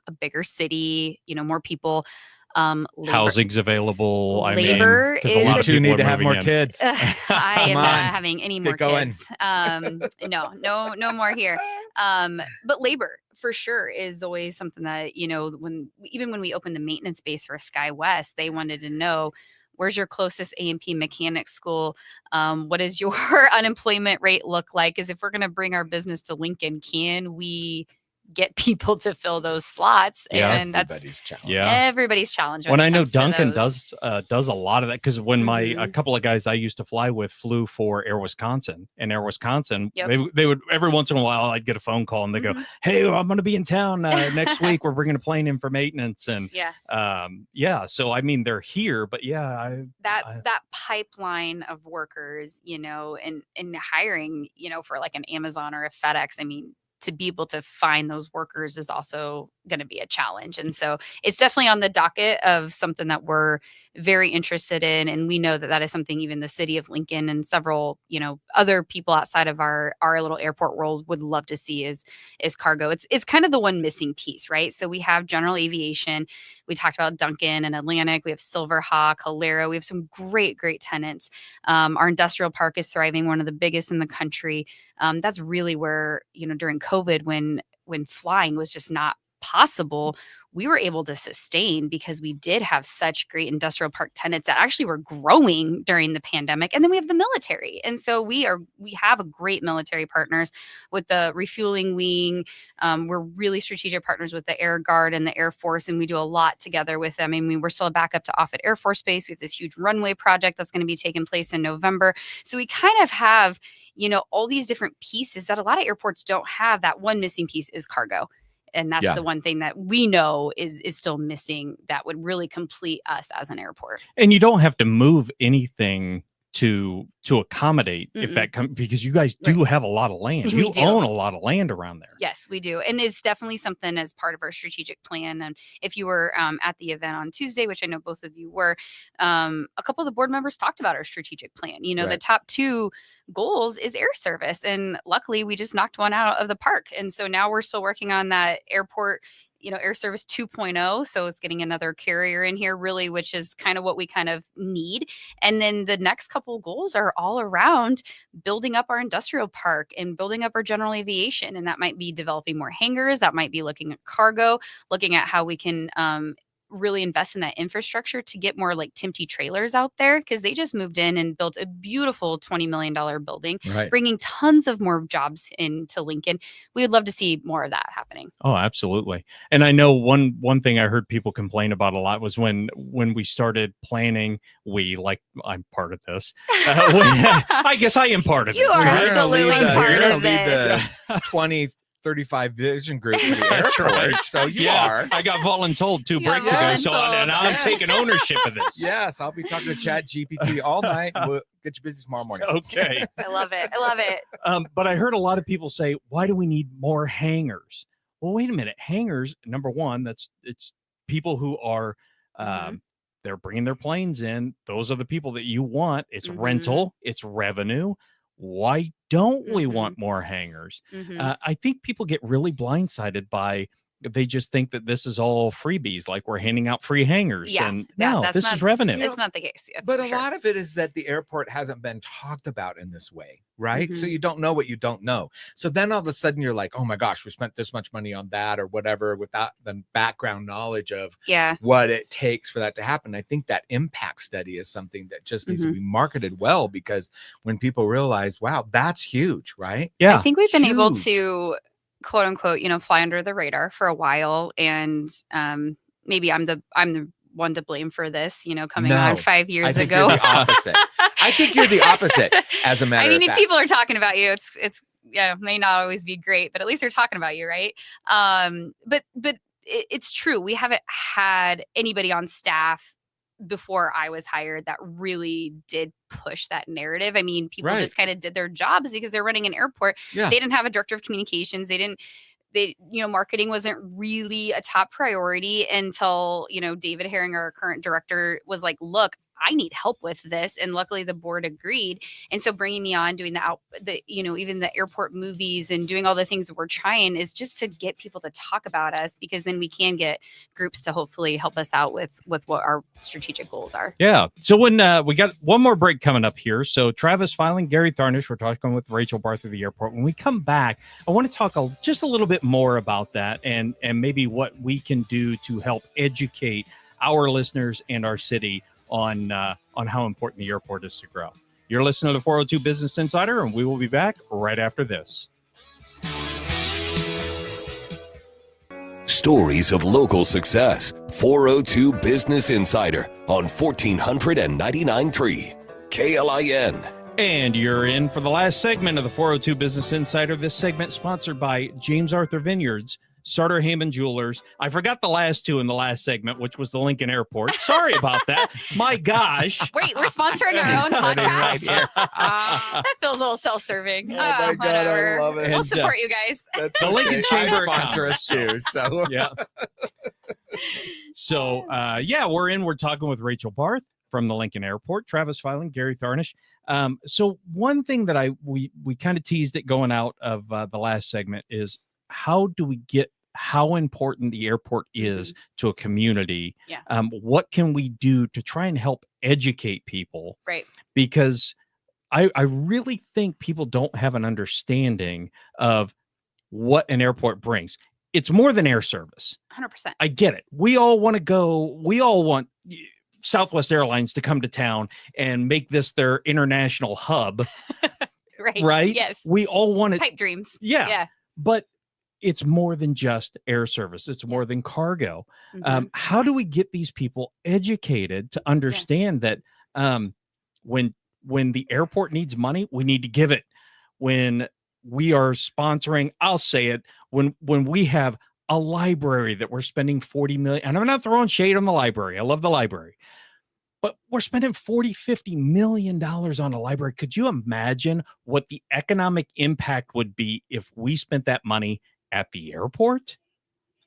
[SPEAKER 2] a bigger city, more people.
[SPEAKER 3] Housing's available.
[SPEAKER 2] Labor
[SPEAKER 3] 'cause a lot
[SPEAKER 1] You
[SPEAKER 3] of
[SPEAKER 1] two
[SPEAKER 3] people
[SPEAKER 1] need
[SPEAKER 3] are
[SPEAKER 1] to have
[SPEAKER 3] moving
[SPEAKER 1] more
[SPEAKER 3] in.
[SPEAKER 1] kids.
[SPEAKER 2] I am
[SPEAKER 1] on.
[SPEAKER 2] not having any more
[SPEAKER 1] get going.
[SPEAKER 2] kids. No more here. But labor for sure is always something that, even when we opened the maintenance base for SkyWest, they wanted to know, where's your closest A&P mechanic school? What does your unemployment rate look like? Because if we're going to bring our business to Lincoln, can we get people to fill those slots?
[SPEAKER 3] Yeah.
[SPEAKER 2] And that's
[SPEAKER 1] Everybody's challenge.
[SPEAKER 3] Yeah.
[SPEAKER 2] everybody's challenge.
[SPEAKER 3] When
[SPEAKER 2] it
[SPEAKER 3] I know
[SPEAKER 2] comes to
[SPEAKER 3] Duncan
[SPEAKER 2] those.
[SPEAKER 3] does a lot of that, because when a
[SPEAKER 2] Mhm.
[SPEAKER 3] couple of guys I used to fly with flew for Air Wisconsin, and Air Wisconsin,
[SPEAKER 2] Yep.
[SPEAKER 3] they would every once in a while I'd get a phone call and they go,
[SPEAKER 2] Mhm.
[SPEAKER 3] "Hey, I'm going to be in town next week. We're bringing a plane in for maintenance." And
[SPEAKER 2] Yeah.
[SPEAKER 3] so I mean they're here, but
[SPEAKER 2] that pipeline of workers, and hiring, for like an Amazon or a FedEx, I mean, to be able to find those workers is also going to be a challenge. And so it's definitely on the docket of something that we're very interested in. And we know that that is something even the city of Lincoln and several, other people outside of our little airport world would love to see is cargo. It's kind of the one missing piece, right? So we have general aviation. We talked about Duncan and Atlantic. We have Silverhawk, Halero. We have some great tenants. Our industrial park is thriving, one of the biggest in the country. That's really where, during COVID, when flying was just not possible, we were able to sustain because we did have such great industrial park tenants that actually were growing during the pandemic. And then we have the military. And so we have a great military partners with the refueling wing. We're really strategic partners with the Air Guard and the Air Force, and we do a lot together with them. I mean, we're still a backup to Offutt Air Force Base. We have this huge runway project that's going to be taking place in November. So we kind of have, all these different pieces that a lot of airports don't have. That one missing piece is cargo. And that's the one thing that we know is still missing that would really complete us as an airport.
[SPEAKER 3] And you don't have to move anything to accommodate if that comes, because you guys do have a lot of land. You own a lot of land around there.
[SPEAKER 2] Yes, we do. And it's definitely something as part of our strategic plan. And if you were at the event on Tuesday, which I know both of you were, a couple of the board members talked about our strategic plan. The top two goals is air service. And luckily we just knocked one out of the park. And so now we're still working on that airport, air service 2.0. So it's getting another carrier in here really, which is kind of what we kind of need. And then the next couple of goals are all around building up our industrial park and building up our general aviation. And that might be developing more hangars. That might be looking at cargo, looking at how we can really invest in that infrastructure to get more like Timty trailers out there, because they just moved in and built a beautiful $20 million building, bringing tons of more jobs into Lincoln. We would love to see more of that happening.
[SPEAKER 3] Oh, absolutely. And I know one thing I heard people complain about a lot was when we started planning, I'm part of this. I guess I am part of
[SPEAKER 2] you
[SPEAKER 3] this.
[SPEAKER 2] are absolutely part of
[SPEAKER 1] this. 2035 vision group for the
[SPEAKER 3] That's
[SPEAKER 1] airport.
[SPEAKER 3] right.
[SPEAKER 1] So you are.
[SPEAKER 3] I got voluntold 2 breaks ago, and I'm taking ownership of this.
[SPEAKER 1] Yes, I'll be talking to Chat GPT all night. We'll get you busy tomorrow morning.
[SPEAKER 3] Okay.
[SPEAKER 2] I love it.
[SPEAKER 3] But I heard a lot of people say, why do we need more hangars? Well, wait a minute. Hangars, number one, it's people who are they're bringing their planes in. Those are the people that you want. It's rental, it's revenue. Why don't we want more hangars? I think people get really blindsided by, they just think that this is all freebies, like we're handing out free hangars. And no, this is revenue.
[SPEAKER 2] It's not the case.
[SPEAKER 1] But a lot of it is that the airport hasn't been talked about in this way, right? So you don't know what you don't know. So then all of a sudden you're like, oh my gosh, we spent this much money on that or whatever, without the background knowledge of what it takes for that to happen. I think that impact study is something that just needs to be marketed well, because when people realize, wow, that's huge, right?
[SPEAKER 2] Yeah. I think we've been able to, quote unquote, fly under the radar for a while. And maybe I'm the one to blame for this, coming on 5 years ago.
[SPEAKER 1] You're the opposite. I think you're the opposite, as a matter of fact.
[SPEAKER 2] If people are talking about you, it's may not always be great, but at least they're talking about you, right? But it's true. We haven't had anybody on staff before I was hired that really did push that narrative. I mean, people just kind of did their jobs because they're running an airport. They didn't have a director of communications. Marketing wasn't really a top priority until, David Herring, our current director, was like, look, I need help with this. And luckily the board agreed. And so bringing me on doing even the airport movies and doing all the things that we're trying is just to get people to talk about us, because then we can get groups to hopefully help us out with what our strategic goals are.
[SPEAKER 3] Yeah. So when we got one more break coming up here. So Travis Filing, Gary Tharnish, we're talking with Rachel Barth of the airport. When we come back, I want to talk just a little bit more about that and maybe what we can do to help educate our listeners and our city on how important the airport is to grow. You're listening to the 402 Business Insider, and we will be back right after this.
[SPEAKER 4] Stories of local success. 402 Business Insider on 1499.3 KLIN.
[SPEAKER 3] And you're in for the last segment of the 402 Business Insider. This segment sponsored by James Arthur Vineyards, Sartor Hamann Jewelers. I forgot the last two in the last segment, which was the Lincoln Airport. Sorry about that. My gosh.
[SPEAKER 2] Wait, we're sponsoring our own podcast? That feels a little self-serving.
[SPEAKER 1] Oh my God,
[SPEAKER 2] whatever.
[SPEAKER 1] I love it.
[SPEAKER 2] We'll support you guys.
[SPEAKER 3] The Lincoln Chamber
[SPEAKER 1] sponsor us too. So
[SPEAKER 3] yeah. So we're talking with Rachel Barth from the Lincoln Airport, Travis Filing, Gary Tharnish. So one thing that we kind of teased it going out of the last segment is, how do we get how important the airport is to a community?
[SPEAKER 2] Yeah.
[SPEAKER 3] What can we do to try and help educate people?
[SPEAKER 2] Right.
[SPEAKER 3] Because I really think people don't have an understanding of what an airport brings. It's more than air service.
[SPEAKER 2] 100%.
[SPEAKER 3] I get it. We all want to go. We all want Southwest Airlines to come to town and make this their international hub. Right.
[SPEAKER 2] Yes.
[SPEAKER 3] We all want it.
[SPEAKER 2] Pipe dreams.
[SPEAKER 3] Yeah.
[SPEAKER 2] Yeah.
[SPEAKER 3] But it's more than just air service. It's more than cargo. How do we get these people educated to understand that when the airport needs money, we need to give it? When we are sponsoring, I'll say it, when we have a library that we're spending $40 million, and I'm not throwing shade on the library. I love the library. But we're spending $40-50 million on a library. Could you imagine what the economic impact would be if we spent that money at the airport?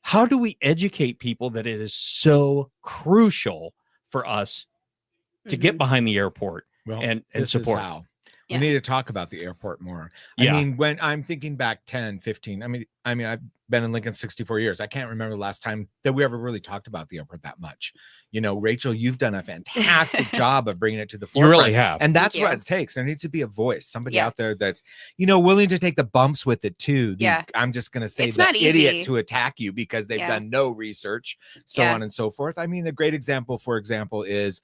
[SPEAKER 3] How do we educate people that it is so crucial for us to get behind the airport and support?
[SPEAKER 1] We need to talk about the airport more. I mean, when I'm thinking back 10, 15, I mean, I've been in Lincoln 64 years. I can't remember the last time that we ever really talked about the airport that much. You know, Rachel, you've done a fantastic job of bringing it to the forefront.
[SPEAKER 3] You really have.
[SPEAKER 1] And that's what it takes. There needs to be a voice, somebody out there that's, willing to take the bumps with it too. I'm just going to say the idiots who attack you because they've done no research, so on and so forth. I mean, a great example, for example, is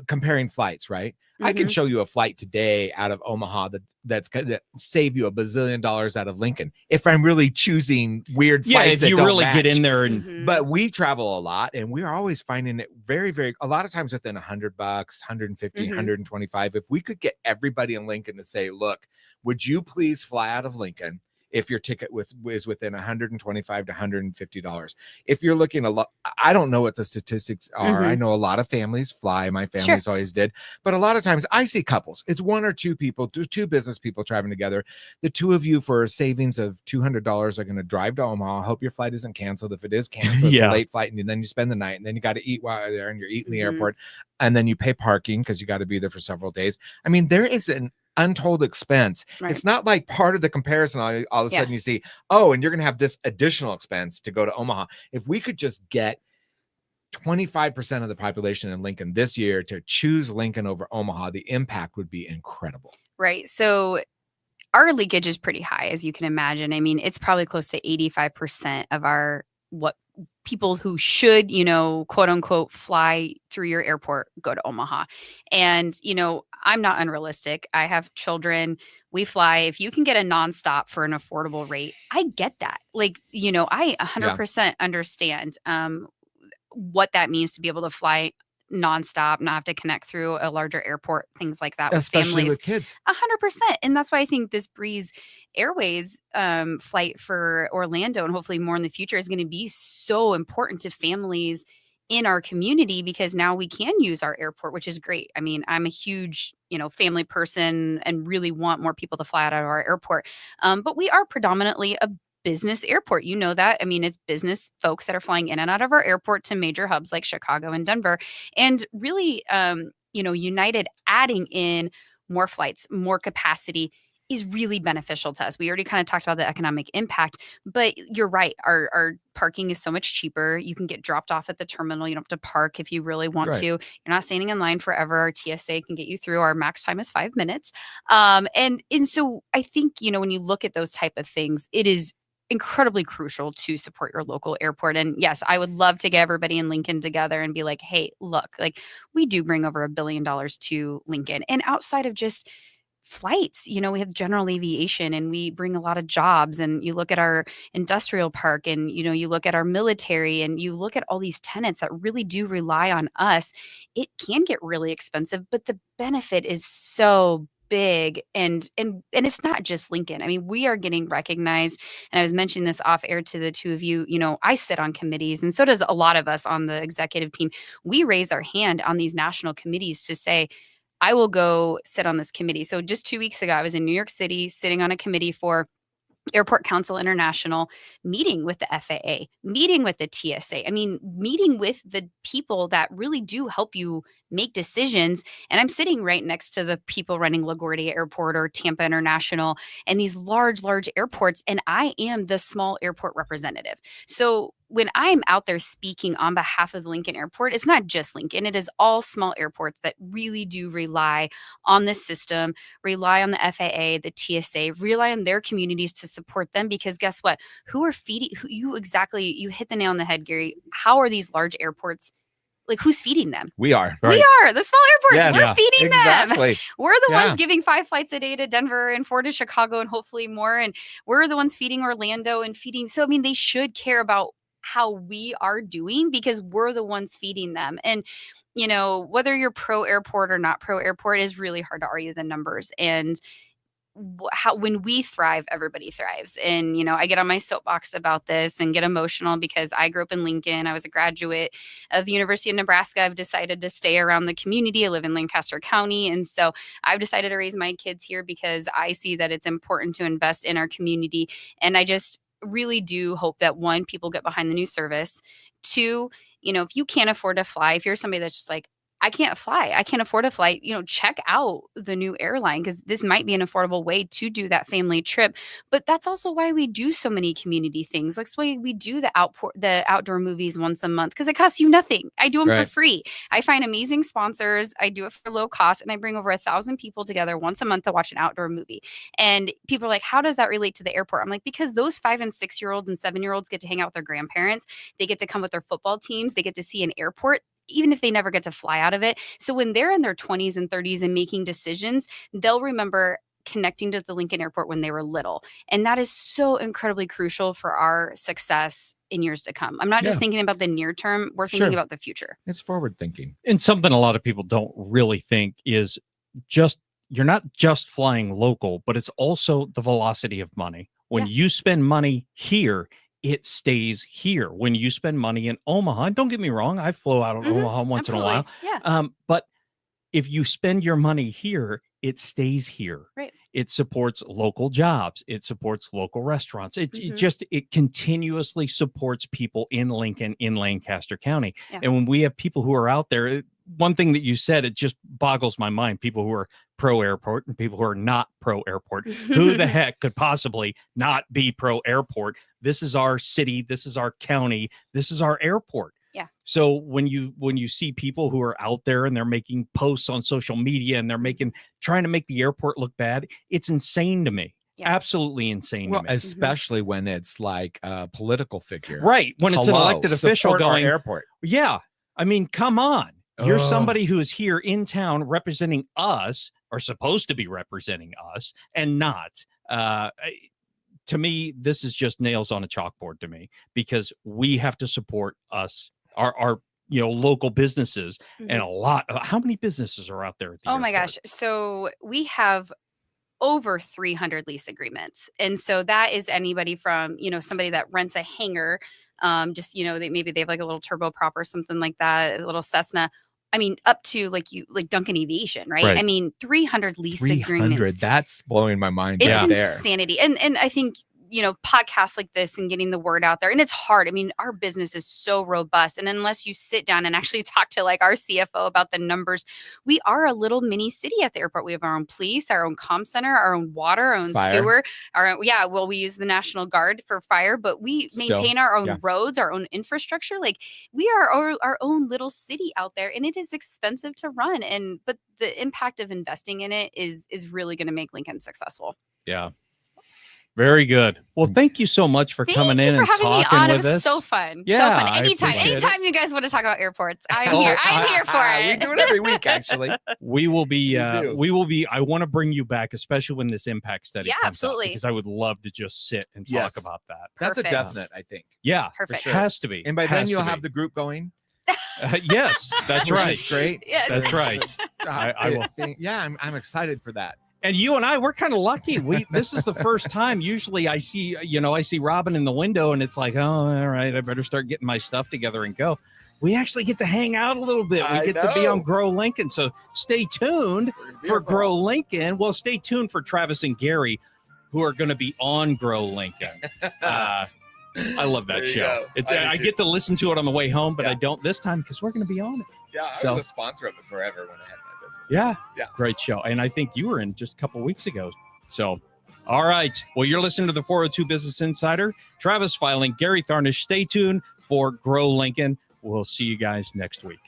[SPEAKER 1] comparing flights, right? I can show you a flight today out of Omaha that's going to save you $1 bazillion out of Lincoln if I'm really choosing weird flights.
[SPEAKER 3] If you really get in there
[SPEAKER 1] but we travel a lot, and we're always finding it very, very, a lot of times within $100, 150, 125. If we could get everybody in Lincoln to say, look, would you please fly out of Lincoln if your ticket is within $125 to $150. If you're looking a lot, I don't know what the statistics are. I know a lot of families fly. My family's always did. But a lot of times I see couples. It's one or two people, two business people traveling together. The two of you for a savings of $200 are going to drive to Omaha. Hope your flight isn't canceled. If it is canceled, it's a late flight, and then you spend the night, and then you got to eat while you're there, and you're eating the airport, and then you pay parking because you got to be there for several days. I mean, there is an untold expense. It's not like part of the comparison. All of a sudden you see, and you're going to have this additional expense to go to Omaha. If we could just get 25% of the population in Lincoln this year to choose Lincoln over Omaha, the impact would be incredible.
[SPEAKER 2] Right. So our leakage is pretty high, as you can imagine. I mean, it's probably close to 85% of our people who should, quote unquote, fly through your airport, go to Omaha. And, I'm not unrealistic. I have children. We fly. If you can get a nonstop for an affordable rate, I get that. I 100% understand what that means to be able to fly nonstop, not have to connect through a larger airport, things like that.
[SPEAKER 1] Especially
[SPEAKER 2] with
[SPEAKER 1] with kids.
[SPEAKER 2] 100%. And that's why I think this Breeze Airways flight for Orlando, and hopefully more in the future, is going to be so important to families in our community, because now we can use our airport, which is great. I mean, I'm a huge, family person and really want more people to fly out of our airport. But we are predominantly a business airport. You know that. I mean, it's business folks that are flying in and out of our airport to major hubs like Chicago and Denver. And really, United adding in more flights, more capacity is really beneficial to us. We already kind of talked about the economic impact, but you're right. Our parking is so much cheaper. You can get dropped off at the terminal. You don't have to park if you really want to. You're not standing in line forever. Our TSA can get you through. Our max time is 5 minutes. And so I think, when you look at those type of things, it is incredibly crucial to support your local airport. And yes, I would love to get everybody in Lincoln together and be like, hey, look, like we do bring over $1 billion to Lincoln. And outside of just flights, we have general aviation and we bring a lot of jobs, and you look at our industrial park, and you look at our military, and you look at all these tenants that really do rely on us. It can get really expensive, but the benefit is so big, and it's not just Lincoln. I mean, we are getting recognized, and I was mentioning this off air to the two of you. I sit on committees, and so does a lot of us on the executive team. We raise our hand on these national committees to say, I will go sit on this committee. So just 2 weeks ago, I was in New York City sitting on a committee for Airport Council International, meeting with the FAA, meeting with the TSA. I mean, meeting with the people that really do help you make decisions. And I'm sitting right next to the people running LaGuardia Airport or Tampa International and these large, large airports. And I am the small airport representative. So when I'm out there speaking on behalf of Lincoln Airport, it's not just Lincoln. It is all small airports that really do rely on this system, rely on the FAA, the TSA, rely on their communities to support them. Because guess what? Who are feeding? You hit the nail on the head, Gary. How are these large airports? Like, who's feeding them?
[SPEAKER 1] We are.
[SPEAKER 2] We are. The small airports. We're feeding them. We're the ones giving 5 flights a day to Denver and 4 to Chicago and hopefully more. And we're the ones feeding Orlando and feeding. So, I mean, they should care about how we are doing because we're the ones feeding them. And, whether you're pro airport or not pro airport is really hard to argue the numbers. And when we thrive, everybody thrives. And, I get on my soapbox about this and get emotional because I grew up in Lincoln. I was a graduate of the University of Nebraska. I've decided to stay around the community. I live in Lancaster County. And so I've decided to raise my kids here because I see that it's important to invest in our community. And I just really do hope that 1, people get behind the new service. 2, if you can't afford to fly, if you're somebody that's just like, I can't fly, I can't afford a flight, check out the new airline because this might be an affordable way to do that family trip. But that's also why we do so many community things. That's why we do the outdoor movies once a month because it costs you nothing. I do them for free. I find amazing sponsors. I do it for low cost, and I bring over 1,000 people together once a month to watch an outdoor movie. And people are like, how does that relate to the airport? I'm like, because those 5 and 6-year-olds and 7-year-olds get to hang out with their grandparents. They get to come with their football teams. They get to see an airport, even if they never get to fly out of it. So when they're in their 20s and 30s and making decisions, they'll remember connecting to the Lincoln Airport when they were little. And that is so incredibly crucial for our success in years to come. I'm not just thinking about the near term. We're thinking about the future.
[SPEAKER 1] It's forward thinking.
[SPEAKER 3] And something a lot of people don't really think is you're not just flying local, but it's also the velocity of money. When you spend money here, it stays here. When you spend money in Omaha, and don't get me wrong, I flow out of Omaha once in a while.
[SPEAKER 2] Yeah.
[SPEAKER 3] But if you spend your money here, it stays here.
[SPEAKER 2] Right.
[SPEAKER 3] It supports local jobs. It supports local restaurants. It continuously supports people in Lincoln, in Lancaster County. Yeah. And when we have people who are out there, one thing that you said, it just boggles my mind. People who are pro airport and people who are not pro airport. Who the heck could possibly not be pro airport? This is our city. This is our county. This is our airport.
[SPEAKER 2] Yeah.
[SPEAKER 3] So when you see people who are out there and they're making posts on social media and they're trying to make the airport look bad, it's insane to me. Yeah. Absolutely insane.
[SPEAKER 1] Well,
[SPEAKER 3] to me.
[SPEAKER 1] especially when it's like a political figure,
[SPEAKER 3] right? When it's an elected official going
[SPEAKER 1] airport.
[SPEAKER 3] Yeah. I mean, come on. You're somebody who is here in town representing us, or supposed to be representing us, and not. To me, this is just nails on a chalkboard to me, because we have to support us, our local businesses, and a lot of, how many businesses are out there at the airport?
[SPEAKER 2] My gosh. So we have over 300 lease agreements. And so that is anybody from, somebody that rents a hangar, maybe they have like a little turboprop or something like that, a little Cessna. I mean, up to like Duncan Aviation, right? I mean, 300 lease agreements.
[SPEAKER 1] That's blowing my mind.
[SPEAKER 2] It's insanity. And I think podcasts like this and getting the word out there. And it's hard. I mean, our business is so robust. And unless you sit down and actually talk to like our CFO about the numbers, we are a little mini city at the airport. We have our own police, our own comm center, our own water, our own sewer. We use the National Guard for fire, but we maintain our own roads, our own infrastructure. Like we are our own little city out there, and it is expensive to run. But the impact of investing in it is really going to make Lincoln successful.
[SPEAKER 3] Yeah. Very good. Well, thank you so much for coming in and talking with us.
[SPEAKER 2] It was so fun.
[SPEAKER 3] Yeah,
[SPEAKER 2] so fun. Anytime you guys want to talk about airports, I'm here. I'm here for it.
[SPEAKER 1] We do it every week, actually.
[SPEAKER 3] We will be. I want to bring you back, especially when this impact study comes
[SPEAKER 2] absolutely.
[SPEAKER 3] out, because I would love to just sit and talk about that.
[SPEAKER 1] That's a definite, I think.
[SPEAKER 3] Yeah,
[SPEAKER 2] perfect.
[SPEAKER 1] Sure.
[SPEAKER 3] Has to be.
[SPEAKER 1] And by then you'll have the group going.
[SPEAKER 3] Yes, that's right.
[SPEAKER 1] Which is great.
[SPEAKER 2] Yes.
[SPEAKER 3] That's right.
[SPEAKER 1] I will. Yeah, I'm excited for that.
[SPEAKER 3] And you and I, we're kind of lucky. This is the first time. Usually I see Robin in the window and it's like, oh, all right, I better start getting my stuff together and go. We actually get to hang out a little bit. We get to be on Grow Lincoln. So stay tuned for Grow Lincoln. Well, stay tuned for Travis and Gary, who are going to be on Grow Lincoln. I love that show. I get to listen to it on the way home, but I don't this time because we're going to be on it.
[SPEAKER 1] Yeah, I was a sponsor of it forever when I had my business.
[SPEAKER 3] Yeah. Great show. And I think you were in just a couple weeks ago. So, all right. Well, you're listening to the 402 Business Insider. Travis Filing, Gary Tharnish. Stay tuned for Grow Lincoln. We'll see you guys next week.